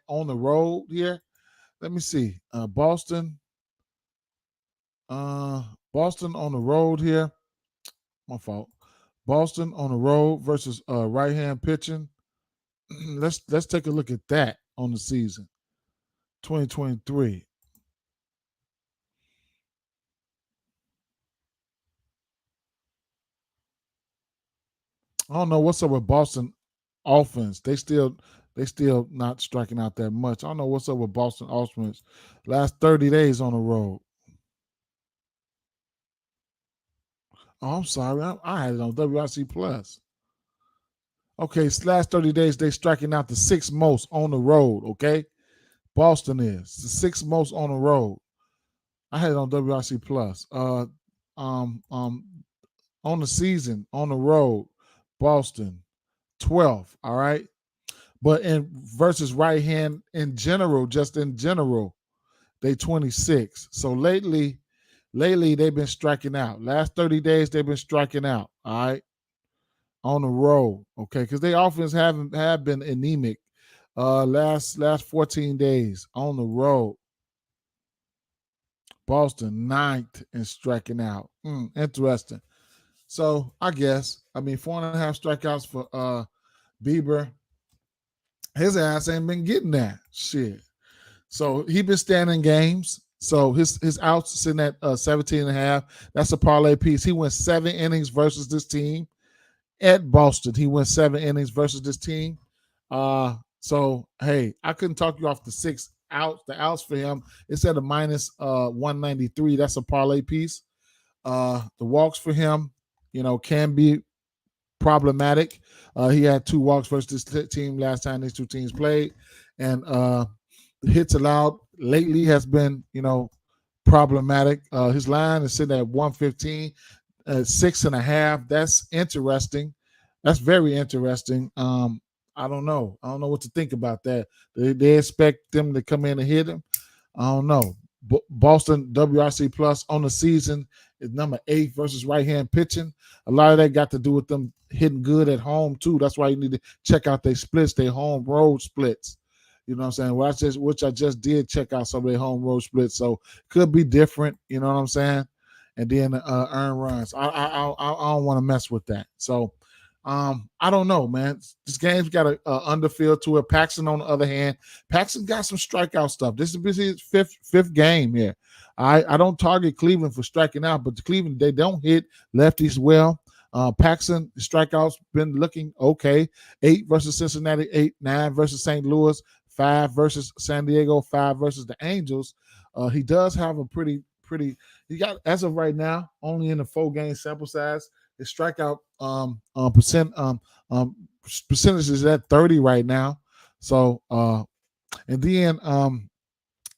on the road here. Let me see. Boston. Boston on the road here. My fault. Boston on the road versus right hand pitching. Let's take a look at that on the season 2023. I don't know what's up with Boston offense. They still not striking out that much. I don't know what's up with Boston offense. Last 30 days on the road. Oh, I'm sorry. I had it on WIC Plus. Okay, last 30 days they striking out the sixth most on the road. Okay, Boston is the sixth most on the road. I had it on WIC Plus. Um, on the season on the road, Boston 12th. All right, but in versus right hand in general, just in general, they 26. So lately they've been striking out. Last 30 days they've been striking out. All right, on the road. Okay, because they offense have been anemic. Last 14 days on the road. Boston ninth in striking out. Interesting. So I mean 4.5 strikeouts for Bieber. His ass ain't been getting that shit. So he been standing games. So his outs sitting at 17 and a half. That's a parlay piece. He went 7 innings versus this team at Boston. He went 7 innings versus this team. So hey, I couldn't talk you off the outs for him. It's at a minus 193. That's a parlay piece. The walks for him, can be problematic. He had 2 walks versus this team last time these two teams played, and the hits allowed lately has been, problematic. His line is sitting at 115, 6.5. That's interesting. That's very interesting. I don't know. I don't know what to think about that. They expect them to come in and hit him. I don't know. Boston WRC Plus on the season is number 8 versus right hand pitching. A lot of that got to do with them hitting good at home too. That's why you need to check out their splits, their home road splits. You know what I'm saying? Which I just did check out some of their home road splits. So could be different. You know what I'm saying? And then earn runs. I don't want to mess with that. So I don't know, man. This game's got a underfield to it. Paxton, on the other hand, Paxton got some strikeout stuff. This is his fifth game here. I don't target Cleveland for striking out, but Cleveland, they don't hit lefties well. Paxton strikeouts been looking okay. 8 versus Cincinnati, 8, 9 versus St. Louis, 5 versus San Diego, 5 versus the Angels. He does have a pretty. He got, as of right now, only in the 4-game sample size. His strikeout percentage is at 30 right now. So and then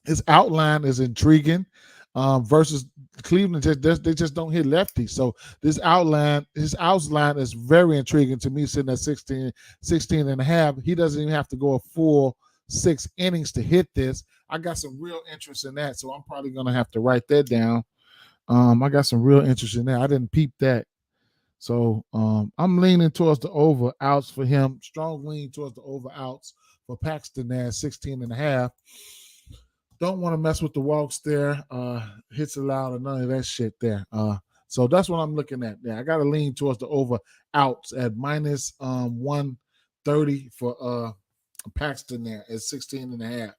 his outline is intriguing. Versus Cleveland, they just don't hit lefties. So his outline is very intriguing to me, sitting at 16 and a half. He doesn't even have to go a full 6 innings to hit this. I got some real interest in that, so I'm probably gonna have to write that down. I got some real interest in that. I didn't peep that. So I'm leaning towards the over outs for him. Strong lean towards the over outs for Paxton there, 16 and a half. Don't want to mess with the walks there. Hits allowed or none of that shit there. So that's what I'm looking at there. I got to lean towards the over outs at minus 130 for Paxton there at 16 and a half.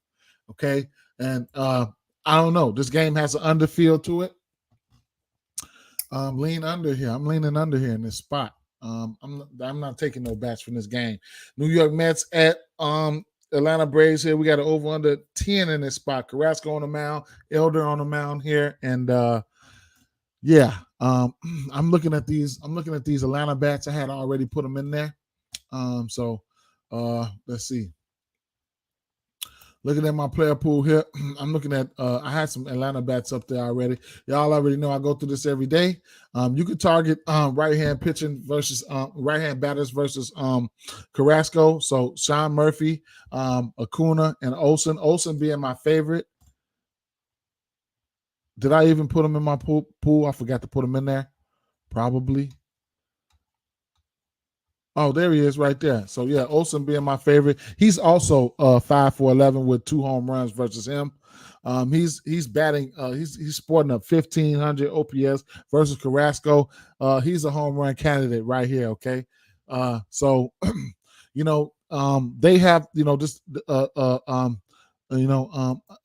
Okay. And I don't know. This game has an underfield to it. Lean under here. I'm leaning under here in this spot. I'm not taking no bats from this game. New York Mets at Atlanta Braves here. We got an over under 10 in this spot. Carrasco on the mound, Elder on the mound here, and I'm looking at these Atlanta bats. I had already put them in there. So let's see. Looking at my player pool here, I'm looking at, I had some Atlanta bats up there already. Y'all already know I go through this every day. You could target right-hand pitching versus right-hand batters versus Carrasco. So Sean Murphy, Acuna, and Olsen. Olsen being my favorite. Did I even put him in my pool? I forgot to put him in there. Probably. Oh, there he is right there. So, yeah, Olsen being my favorite. He's also 5 for 11 with 2 home runs versus him. He's batting. He's sporting a 1,500 OPS versus Carrasco. He's a home run candidate right here. Okay, so they have this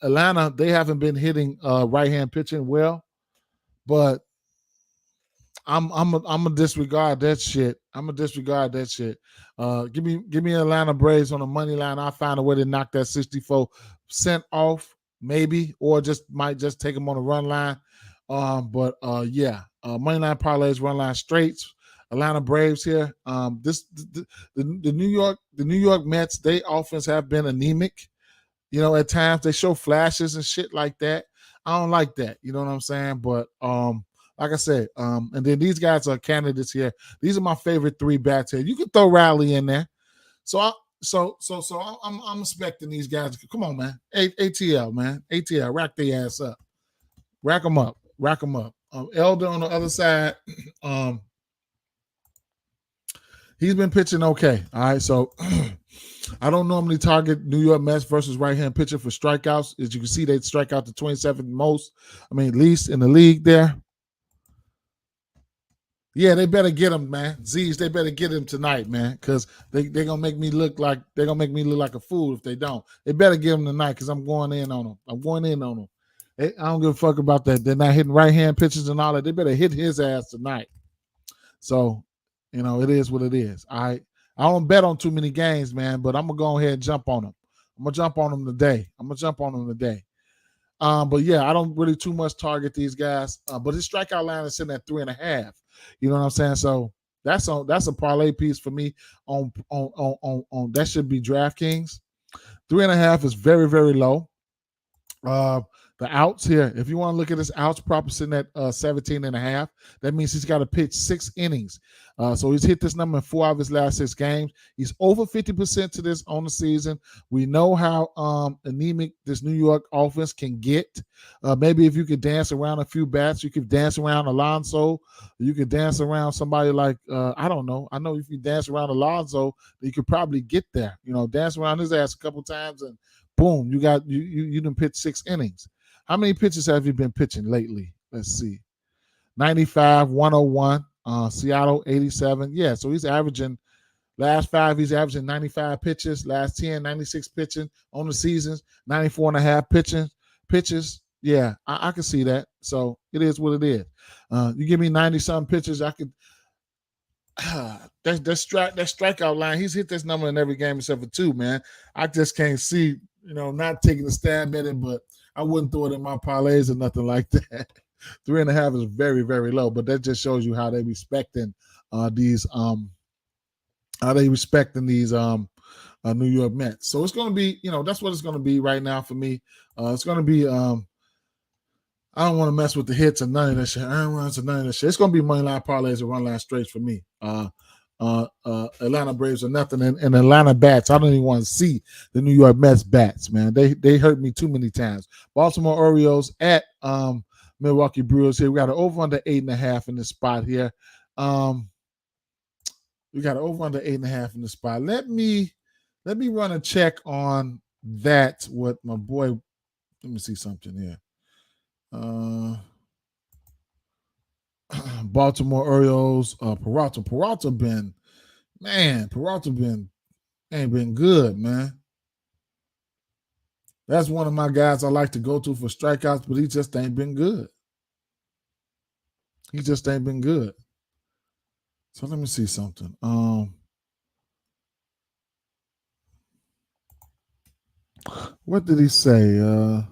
Atlanta. They haven't been hitting right hand pitching well, but I'm gonna disregard that shit. I'm gonna disregard that shit. Give me Atlanta Braves on the money line. I'll find a way to knock that 64% off, maybe, or might just take them on the run line. But yeah, money line parlays, run line straights. Atlanta Braves here. The New York Mets. They offense have been anemic. At times they show flashes and shit like that. I don't like that. You know what I'm saying? But like I said, and then these guys are candidates here. These are my favorite three bats here. You can throw Riley in there. So I'm expecting these guys. Come on, man. ATL, man. ATL, rack their ass up. Rack them up. Rack them up. Elder on the other side. He's been pitching okay. All right, so I don't normally target New York Mets versus right-hand pitcher for strikeouts. As you can see, they strike out the 27th most. least in the league there. Yeah, they better get him, man. Z's, they better get him tonight, man, because they're gonna make me look like a fool if they don't. They better get him tonight because I'm going in on them. I don't give a fuck about that. They're not hitting right-hand pitches and all that. They better hit his ass tonight. So, it is what it is. All right. I don't bet on too many games, man, but I'm gonna go ahead and jump on them. I'm gonna jump on them today. But yeah, I don't really too much target these guys. But his strikeout line is sitting at 3.5. You know what I'm saying? So that's a parlay piece for me on that should be DraftKings. 3.5 is very, very low. The outs here, if you want to look at his outs proper sitting at 17.5, that means he's got to pitch 6 innings. So he's hit this number in 4 of his last 6 games. He's over 50% to this on the season. We know how anemic this New York offense can get. Maybe if you could dance around a few bats, you could dance around Alonso. You could dance around somebody like, I don't know. I know if you dance around Alonso, you could probably get there. Dance around his ass a couple times and boom, you done pitch 6 innings. How many pitches have you been pitching lately? Let's see. 95, 101, Seattle 87. Yeah, so he's averaging, last 5, he's averaging 95 pitches. Last 10, 96 pitching on the seasons, 94.5 pitches. Yeah, I can see that. So it is what it is. You give me 90-something pitches, I could. That strikeout line, he's hit this number in every game except for 2, man. I just can't see, not taking a stab at it, but I wouldn't throw it in my parlays or nothing like that. 3.5 is very, very low, but that just shows you how they respecting these New York Mets. So it's going to be, that's what it's going to be right now for me. It's going to be I don't want to mess with the hits and none of that shit. Earn runs and none of that shit. It's going to be money line parlays and run line straights for me. Atlanta Braves are nothing, and Atlanta bats. I don't even want to see the New York Mets bats, man. They hurt me too many times. Baltimore Orioles at Milwaukee Brewers here. We got an over under 8.5 in this spot here. We got an over under 8.5 in the spot. Let me run a check on that with my boy. Let me see something here. Baltimore Orioles, Peralta ain't been good, man. That's one of my guys I like to go to for strikeouts, but he just ain't been good. So let me see something. What did he say?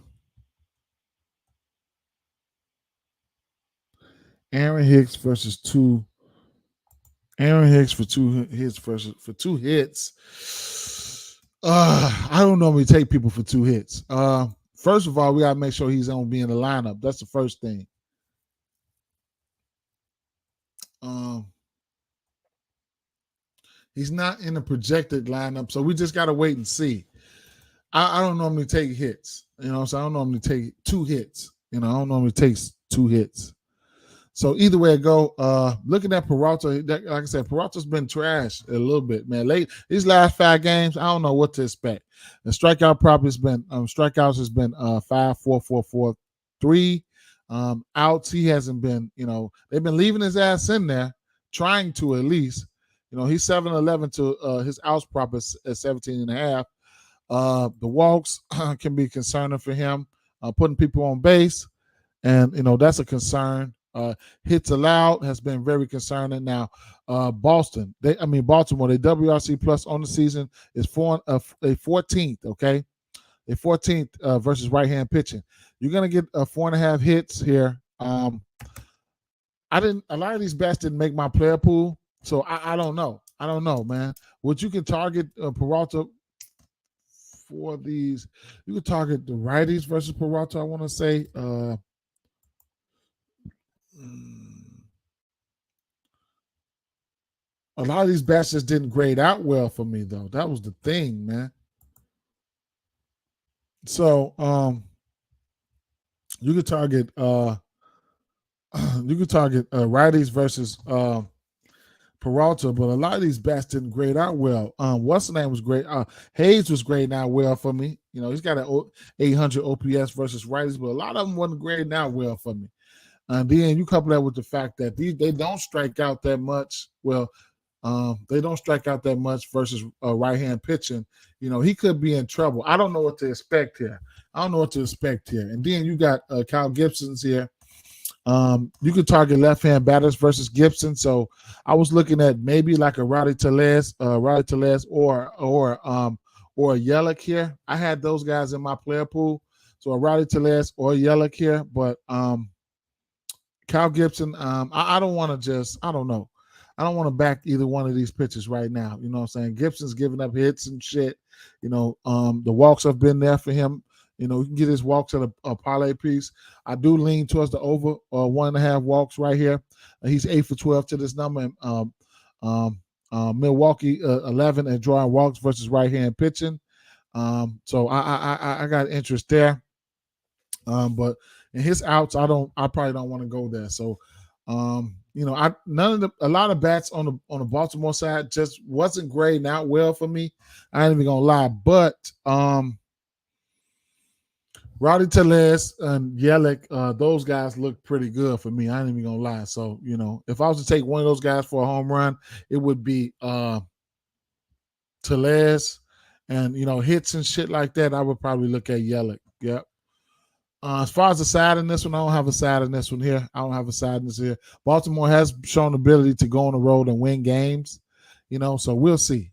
Aaron Hicks for 2 hits for 2 hits. I don't normally take people for 2 hits. First of all, we gotta make sure he's gonna be in the lineup. That's the first thing. He's not in the projected lineup, so we just gotta wait and see. I don't normally take hits, so I don't normally take 2 hits. I don't normally take 2 hits. So either way it go, looking at Peralta, like I said, Peralta's been trashed a little bit, man. Late these last 5 games, I don't know what to expect. The strikeout prop has been strikeouts has been 5, 4, 4, 4, 3. Outs, he hasn't been, they've been leaving his ass in there, trying to at least. He's 7-11 to his outs prop is 17.5. The walks can be concerning for him, putting people on base, and that's a concern. Hits allowed has been very concerning. Now, Baltimore, their WRC plus on the season is a 14th. Okay, a 14th versus right hand pitching. You're gonna get 4.5 hits here. A lot of these bats didn't make my player pool, so I don't know. I don't know, man. What you can target Peralta for these, you can target the righties versus Peralta. I want to say. A lot of these bats just didn't grade out well for me, though. That was the thing, man. So you could target righties versus Peralta, but a lot of these bats didn't grade out well. What's the name was great? Hayes was grading out well for me. He's got an 800 OPS versus righties, but a lot of them wasn't grading out well for me. And then you couple that with the fact that they don't strike out that much. Well, they don't strike out that much versus right-hand pitching. He could be in trouble. I don't know what to expect here. And then you got Kyle Gibson's here. You could target left-hand batters versus Gibson. So I was looking at maybe like a Rowdy Tellez or Yelich here. I had those guys in my player pool. So a Rowdy Tellez or Yelich here, but Kyle Gibson, I don't want to I don't know. I don't want to back either one of these pitchers right now. You know what I'm saying? Gibson's giving up hits and shit. The walks have been there for him. You can get his walks at a parlay piece. I do lean towards the over 1.5 walks right here. He's 8 for 12 to this number. Milwaukee 11 at drawing walks versus right-hand pitching. So I got interest there. But in his outs, I probably don't want to go there. So a lot of bats on the Baltimore side just wasn't grading out well for me. I ain't even gonna lie, but Rowdy Tellez and Yelich, those guys look pretty good for me. I ain't even gonna lie. So if I was to take one of those guys for a home run, it would be Tellez, and hits and shit like that. I would probably look at Yelich. Yep. As far as the side in this one, I don't have a side in this one here. Baltimore has shown ability to go on the road and win games, so we'll see.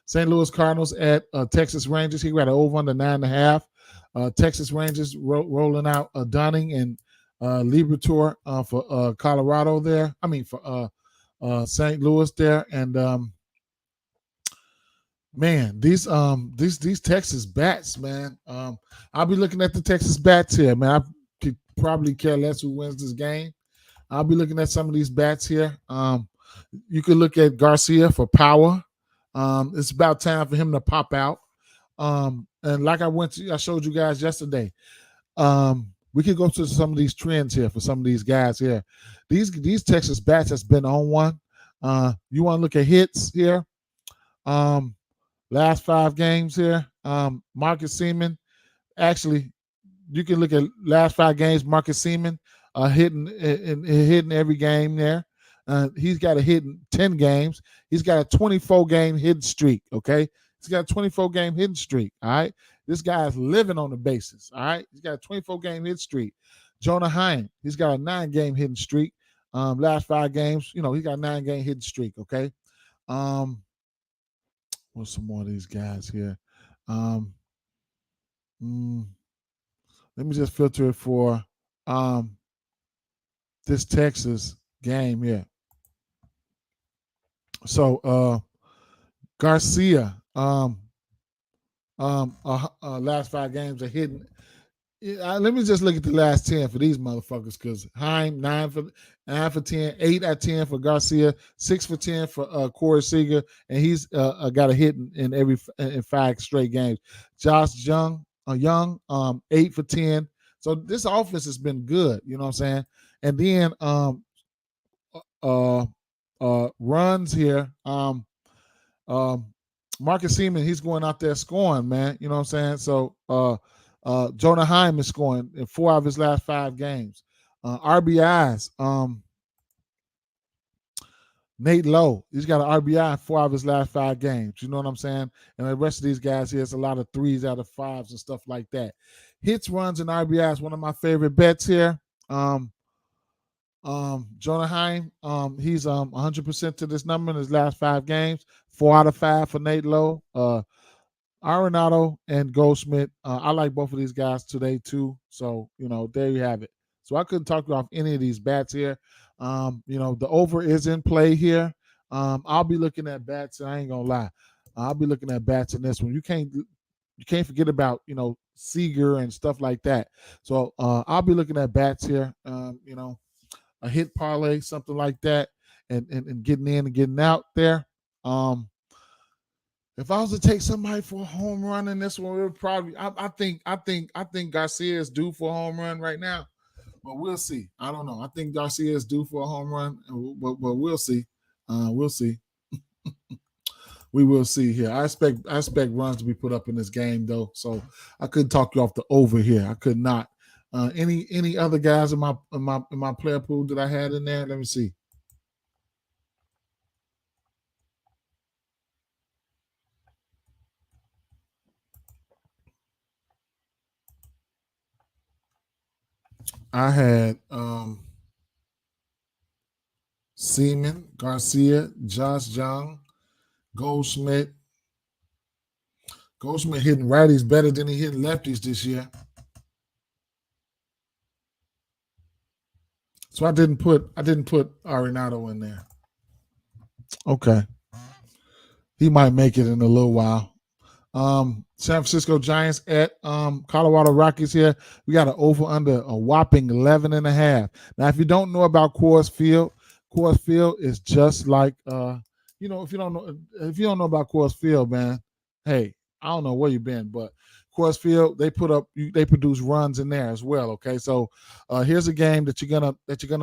St. Louis Cardinals at Texas Rangers. He got an over under 9.5. Texas Rangers rolling out Dunning and Liberatore for Colorado there. For St. Louis there. And man, these Texas bats, man. I'll be looking at the Texas bats here, man. I could probably care less who wins this game. I'll be looking at some of these bats here. You could look at Garcia for power. It's about time for him to pop out. And like I showed you guys yesterday. We could go to some of these trends here for some of these guys here. These Texas bats has been on one. You want to look at hits here? Last 5 games here. Marcus Semien. Actually, you can look at last 5 games. Marcus Semien hitting every game there. He's got a hit in 10 games. He's got a 24-game hitting streak. Okay, he's got a 24-game hitting streak. All right, this guy is living on the bases. All right, he's got a 24-game hit streak. Jonah Heim, he's got a 9-game hitting streak. Last 5 games, he's got a 9-game hitting streak. Okay. What's some more of these guys here? Let me just filter it for this Texas game here. So Garcia, last 5 games are hitting. Let me just look at the last 10 for these motherfuckers, because Heim 9 for 10, 8 out of 10 for Garcia, 6 for 10 for Corey Seager, and he's got a hit in 5 straight games. Josh Young, 8 for 10. So this offense has been good, you know what I'm saying? And then runs here. Marcus Seaman, he's going out there scoring, man. You know what I'm saying? So Jonah Heim is scoring in 4 out of his last 5 games. RBIs. Nate Lowe, he's got an RBI in 4 out of his last 5 games. You know what I'm saying? And the rest of these guys here, it's a lot of 3s out of 5s and stuff like that. Hits, runs, and RBIs, one of my favorite bets here. Jonah Heim, he's 100% to this number in his last 5 games. 4 out of 5 for Nate Lowe. Arenado and Goldschmidt. I like both of these guys today too. So, there you have it. So I couldn't talk you off any of these bats here. The over is in play here. I'll be looking at bats, and I ain't gonna lie. I'll be looking at bats in this one. You can't forget about, Seager and stuff like that. So I'll be looking at bats here. A hit parlay, something like that, and getting in and getting out there. If I was to take somebody for a home run in this one, it would probably. I think Garcia is due for a home run right now, but we'll see. I don't know. I think Garcia is due for a home run, but we'll see. We'll see. We will see here. I expect runs to be put up in this game though, so I couldn't talk you off the over here. I could not. Any other guys in my player pool that I had in there? Let me see. I had Seaman, Garcia, Josh Young, Goldschmidt. Goldschmidt hitting righties better than he hit lefties this year. So I didn't put Arenado in there. Okay. He might make it in a little while. San Francisco Giants at Colorado Rockies here. We got an over under a whopping 11.5. Now, if you don't know about Coors Field is just like if you don't know about Coors Field, man, hey, I don't know where you've been, but Coors Field, they produce runs in there as well. Okay, so here's a game that you're gonna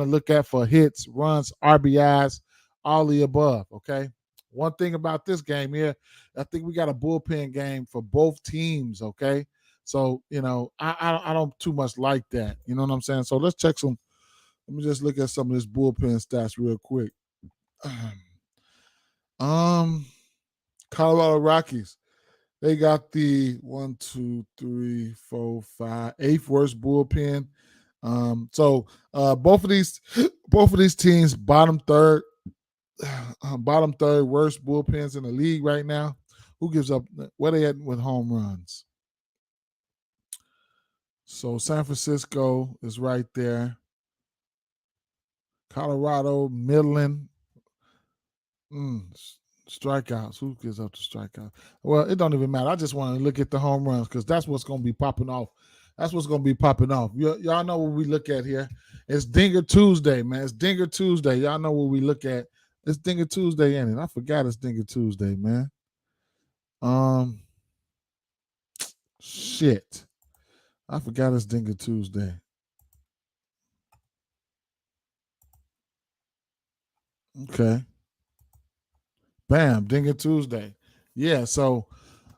look at for hits, runs, RBIs, all the above. Okay. One thing about this game here, I think we got a bullpen game for both teams, okay? So, I don't too much like that. You know what I'm saying? So let's check some. Let me just look at some of this bullpen stats real quick. Colorado Rockies. They got the 1, 2, 3, 4, 5, 8th worst bullpen. So both of these teams bottom third worst bullpens in the league right now. Who gives up? Where they at with home runs? So San Francisco is right there. Colorado, Midland. Strikeouts. Who gives up the strikeouts? Well, it don't even matter. I just want to look at the home runs because that's what's going to be popping off. That's what's going to be popping off. Y'all know what we look at here. It's Dinger Tuesday, man. It's Dinger Tuesday. Y'all know what we look at. It's Dinger Tuesday in it. I forgot it's Dinger Tuesday, man. Shit. I forgot it's Dinger Tuesday. Okay. Bam, Dinger Tuesday. Yeah, so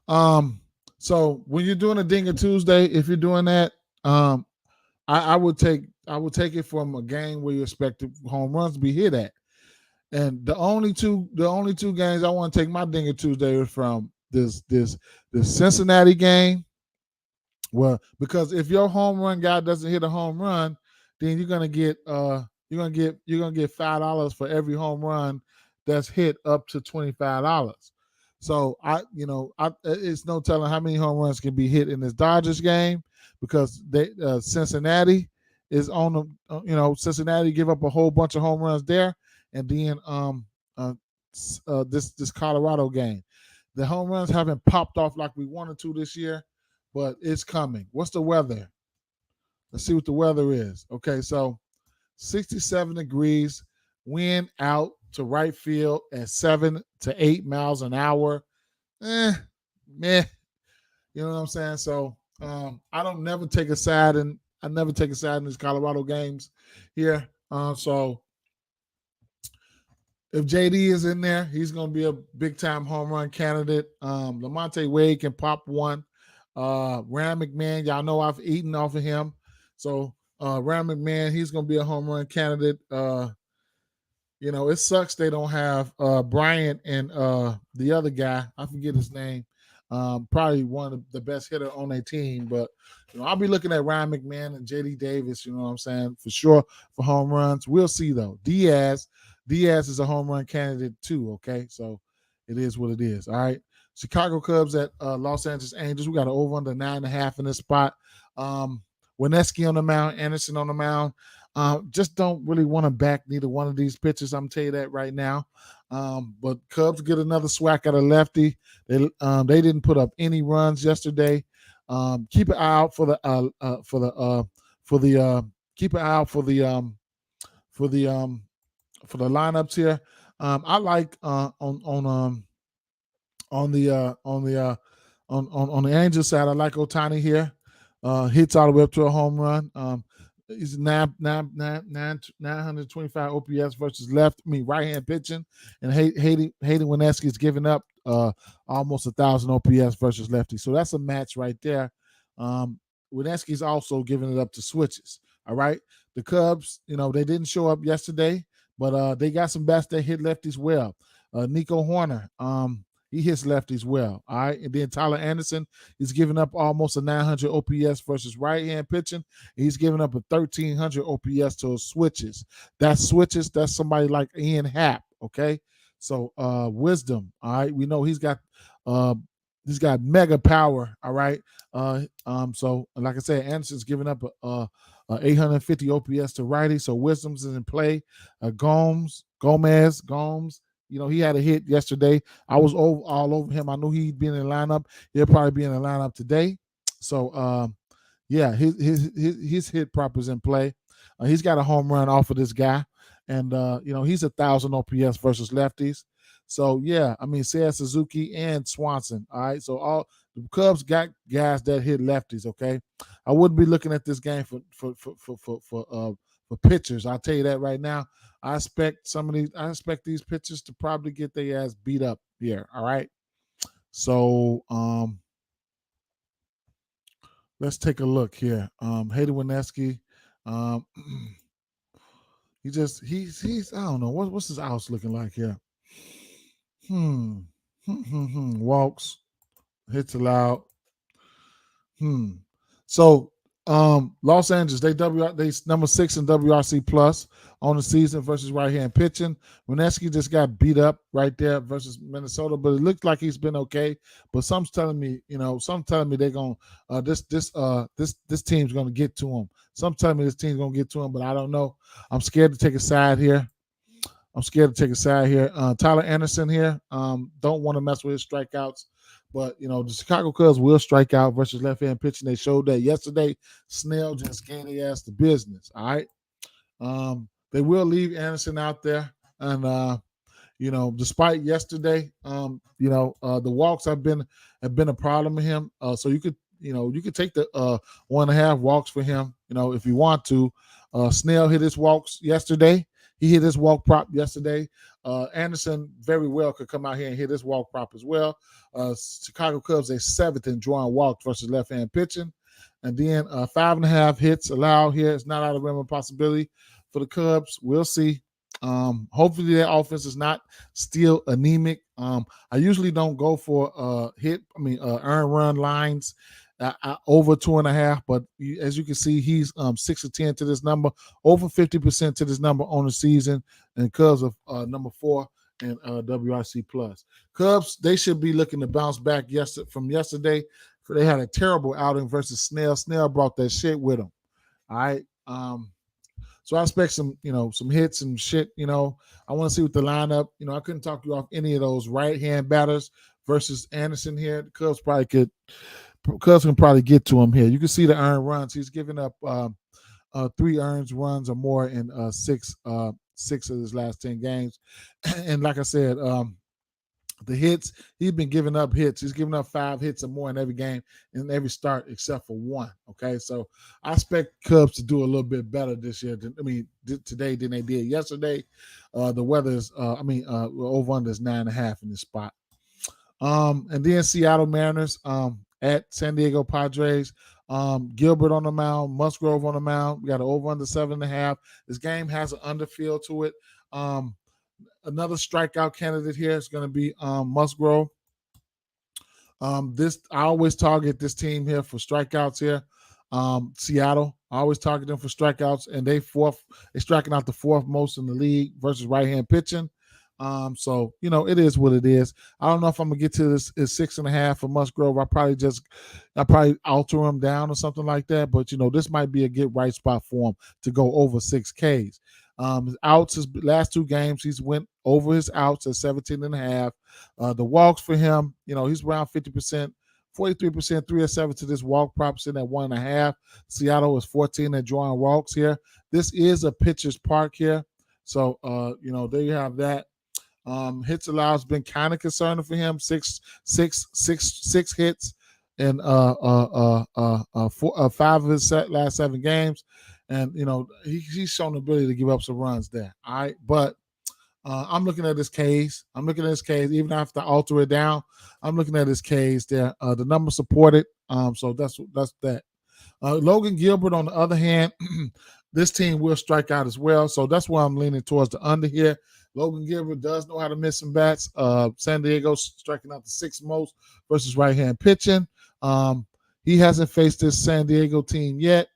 when you're doing a Dinger Tuesday, if you're doing that, I would take it from a game where you expect home runs to be hit at. And the only two games I want to take my Dinger Tuesday is from this Cincinnati game. Well, because if your home run guy doesn't hit a home run, then you're gonna get $5 for every home run that's hit up to $25. So it's no telling how many home runs can be hit in this Dodgers game because Cincinnati is on the Cincinnati give up a whole bunch of home runs there, and then this Colorado game, the home runs haven't popped off like we wanted to this year, but it's coming. What's the weather? Let's see what the weather is. Okay, so 67 degrees, wind out to right field at 7 to 8 miles an hour. Meh. You know what I'm saying? So I don't never take a side, and I never take a side in these Colorado games here. So if JD is in there, he's going to be a big time home run candidate. Lamonte Wade can pop one. Ram McMahon, y'all know I've eaten off of him. So Ram McMahon, he's going to be a home run candidate. It sucks they don't have Bryant and the other guy. I forget his name. Probably one of the best hitter on their team. But I'll be looking at Ryan McMahon and JD Davis, you know what I'm saying, for sure for home runs. We'll see though. Diaz is a home run candidate too, okay? So it is what it is. All right. Chicago Cubs at Los Angeles Angels. We got an over under 9.5 in this spot. Weneski on the mound, Anderson on the mound. Just don't really want to back neither one of these pitchers. I'm tell you that right now. But Cubs get another swack at a lefty. They didn't put up any runs yesterday. Keep an eye out for the keep an eye out for the lineups here. I like on the Angels side. I like Ohtani here. Hits all the way up to a home run. He's 925 OPS versus right-hand pitching, and Hayden Weneski is giving up almost 1,000 OPS versus lefty. So that's a match right there. Weneski's also giving it up to switches. All right, the Cubs, they didn't show up yesterday, but they got some bats that hit lefties well. Nico Horner, he hits lefties well. All right. And then Tyler Anderson is giving up almost a 900 OPS versus right-hand pitching. He's giving up a 1,300 OPS to switches. That's somebody like Ian Happ. Okay. So Wisdom. All right. We know he's got mega power. All right. So like I said, Anderson's giving up a 850 OPS to righty. So Wisdom's is in play. Gomes. He had a hit yesterday. I was all over him. I knew he'd be in the lineup. He'll probably be in the lineup today. So, his hit prop is in play. He's got a home run off of this guy. And, he's 1,000 OPS versus lefties. So, Seiya Suzuki and Swanson. All right. So, all the Cubs got guys that hit lefties, okay? I wouldn't be looking at this game for pitchers. I'll tell you that right now. I expect these pitchers to probably get their ass beat up here. All right. So let's take a look here. Hayden Weneski. He's I don't know what's his house looking like here. Walks, hits allowed. So Los Angeles, they number 6 in WRC plus on the season versus right-hand pitching. Weneski just got beat up right there versus Minnesota, but it looks like he's been okay. But some's telling me they're gonna this team's gonna get to him. Some telling me this team's gonna get to him, but I don't know. I'm scared to take a side here. Tyler Anderson here. Don't want to mess with his strikeouts. But, the Chicago Cubs will strike out versus left-hand pitching. They showed that yesterday. Snell just gave their ass the business, all right? They will leave Anderson out there. And, despite yesterday, the walks have been a problem with him. So you could take the 1.5 walks for him, if you want to. Snell hit his walks yesterday. He hit his walk prop yesterday. Anderson very well could come out here and hit his walk prop as well. Chicago Cubs, they 7th in drawing walks versus left-hand pitching. And then 5.5 hits allowed here. It's not out of the realm of possibility for the Cubs. We'll see. Hopefully their offense is not still anemic. I usually don't go for earn run lines over 2.5, but as you can see, he's 6 of 10 to this number, over 50% to this number on the season, and Cubs are number 4 in WRC plus. Cubs, they should be looking to bounce back from yesterday. They had a terrible outing versus Snell. Snell brought that shit with him. All right. So I expect some hits and shit. I want to see what the lineup. I couldn't talk you off any of those right-hand batters versus Anderson here. The Cubs can probably get to him here. You can see the earned runs. He's given up 3 earned runs or more in 6 of his last 10 games. And like I said, The hits, he's been giving up hits. He's giving up 5 hits or more in every game, in every start except for one. Okay, so I expect Cubs to do a little bit better this year. Today than they did yesterday. The weather is, over under is 9.5 in this spot. And then Seattle Mariners at San Diego Padres. Gilbert on the mound, Musgrove on the mound. We got an over under 7.5. This game has an underfield to it. Another strikeout candidate here is going to be Musgrove. I always target this team here for strikeouts here. Seattle, I always target them for strikeouts, and they're striking out the 4th most in the league versus right-hand pitching. So it is what it is. I don't know if I'm gonna get to this 6.5 for Musgrove. I probably alter him down or something like that. But this might be a get right spot for him to go over 6 Ks. His outs, his last 2 games, he's went over his outs at 17.5. The walks for him, he's around 50%, 43%, 3 or 7 to this walk prop sitting at 1.5. Seattle is 14 at drawing walks here. This is a pitcher's park here. So there you have that. Hits allowed has been kind of concerning for him. Six hits in 5 of his last 7 games, and he's shown the ability to give up some runs there. All right, but I'm looking at this case. Even after I alter it down, I'm looking at this case there. The number supported. So that's that. Logan Gilbert, on the other hand, this team will strike out as well. So that's why I'm leaning towards the under here. Logan Gilbert does know how to miss some bats. San Diego striking out the 6th most versus right-hand pitching. He hasn't faced this San Diego team yet.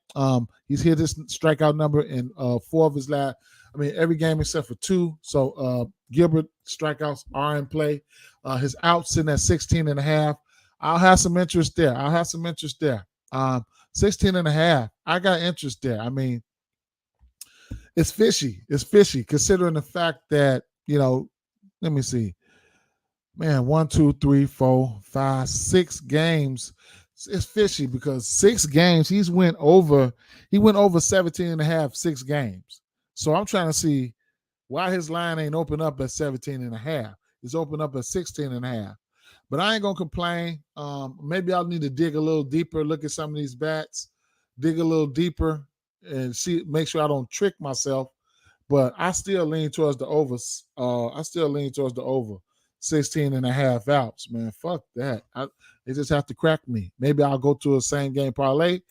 He's hit this strikeout number in 4 of his every game except for 2. So Gilbert strikeouts are in play. His outs sitting at 16.5. I'll have some interest there. 16.5. I got interest there. It's fishy. Considering the fact that, let me see. Man, 1, 2, 3, 4, 5, 6 games. It's fishy because 6 games he went over 17.5, 6 games. So I'm trying to see why his line ain't open up at 17.5. It's open up at 16.5. But I ain't gonna complain. Maybe I'll need to dig a little deeper, look at some of these bats, dig a little deeper, and make sure I don't trick myself. But I still lean towards the over. 16.5 outs, man. Fuck that. They just have to crack me. Maybe I'll go to a same game parlay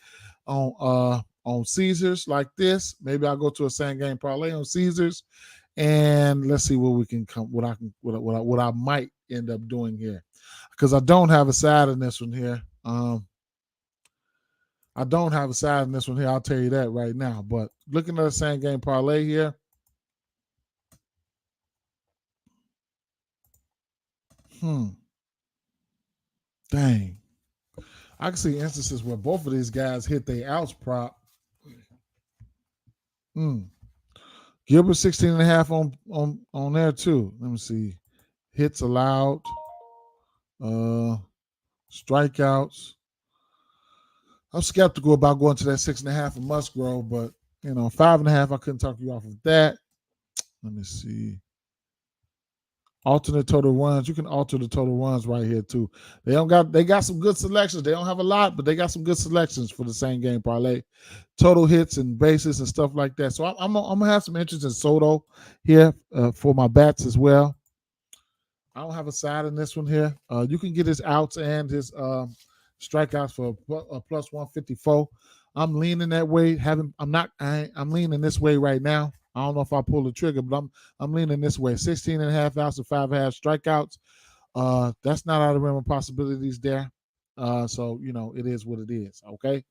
on Caesars like this. Maybe I'll go to a same game parlay on Caesars, and let's see what I might end up doing here, because I don't have a side in this one here. I'll tell you that right now. But looking at the same game parlay here. Dang. I can see instances where both of these guys hit their outs prop. Gilbert 16.5 on there too. Let me see. Hits allowed. Strikeouts. I'm skeptical about going to that 6.5 of Musgrove, but 5.5, I couldn't talk you off of that. Let me see. Alternate total runs. You can alter the total runs right here too. They got some good selections. They don't have a lot, but they got some good selections for the same game parlay. Total hits and bases and stuff like that. So I'm gonna have some interest in Soto here for my bats as well. I don't have a side in this one here. You can get his outs and his strikeouts for a plus 154. I'm leaning that way. I'm leaning this way right now. I don't know if I pull the trigger, but I'm leaning this way. 16.5 outs and 5.5 strikeouts. That's not out of the realm of possibilities there. So it is what it is. Okay.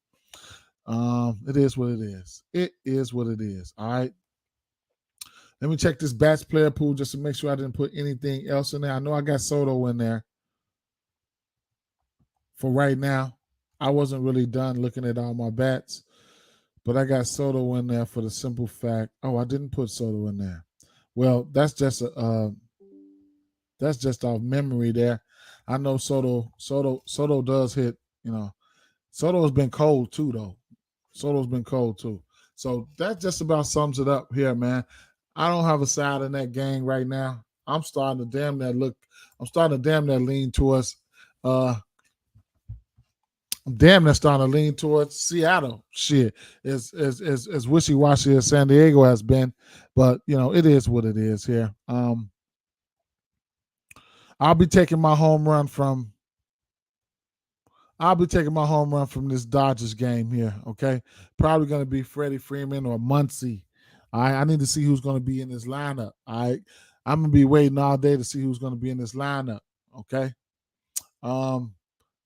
It is what it is. It is what it is. All right. Let me check this bats player pool just to make sure I didn't put anything else in there. I know I got Soto in there for right now. I wasn't really done looking at all my bats, but I got Soto in there for the simple fact. Oh, I didn't put Soto in there. Well, that's just off memory there. I know Soto does hit. Soto's been cold too, though. Soto's been cold too. So that just about sums it up here, man. I don't have a side in that game right now. I'm starting to damn near lean towards starting to lean towards Seattle. Shit, as wishy washy as San Diego has been, but it is what it is here. I'll be taking my home run from this Dodgers game here. Okay, probably going to be Freddie Freeman or Muncy. I need to see who's going to be in this lineup. I'm gonna be waiting all day to see who's going to be in this lineup. Okay.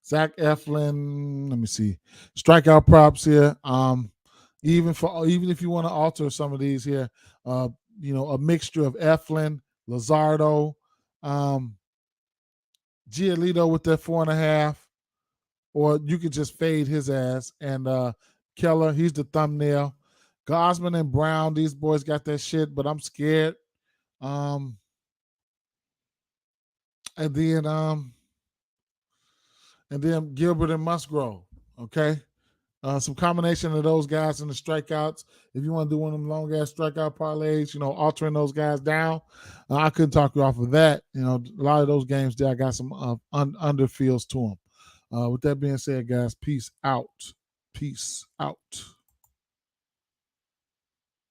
Zach Eflin. Let me see. Strikeout props here. Even if you want to alter some of these here, a mixture of Eflin, Luzardo, Giolito with that 4.5, or you could just fade his ass. And Keller, he's the thumbnail. Gosman and Brown, these boys got that shit, but I'm scared. And then Gilbert and Musgrove. Okay. Some combination of those guys in the strikeouts. If you want to do one of them long ass strikeout parlays, altering those guys down, I couldn't talk you off of that. A lot of those games there, I got some underfields to them. With that being said, guys, peace out. Peace out.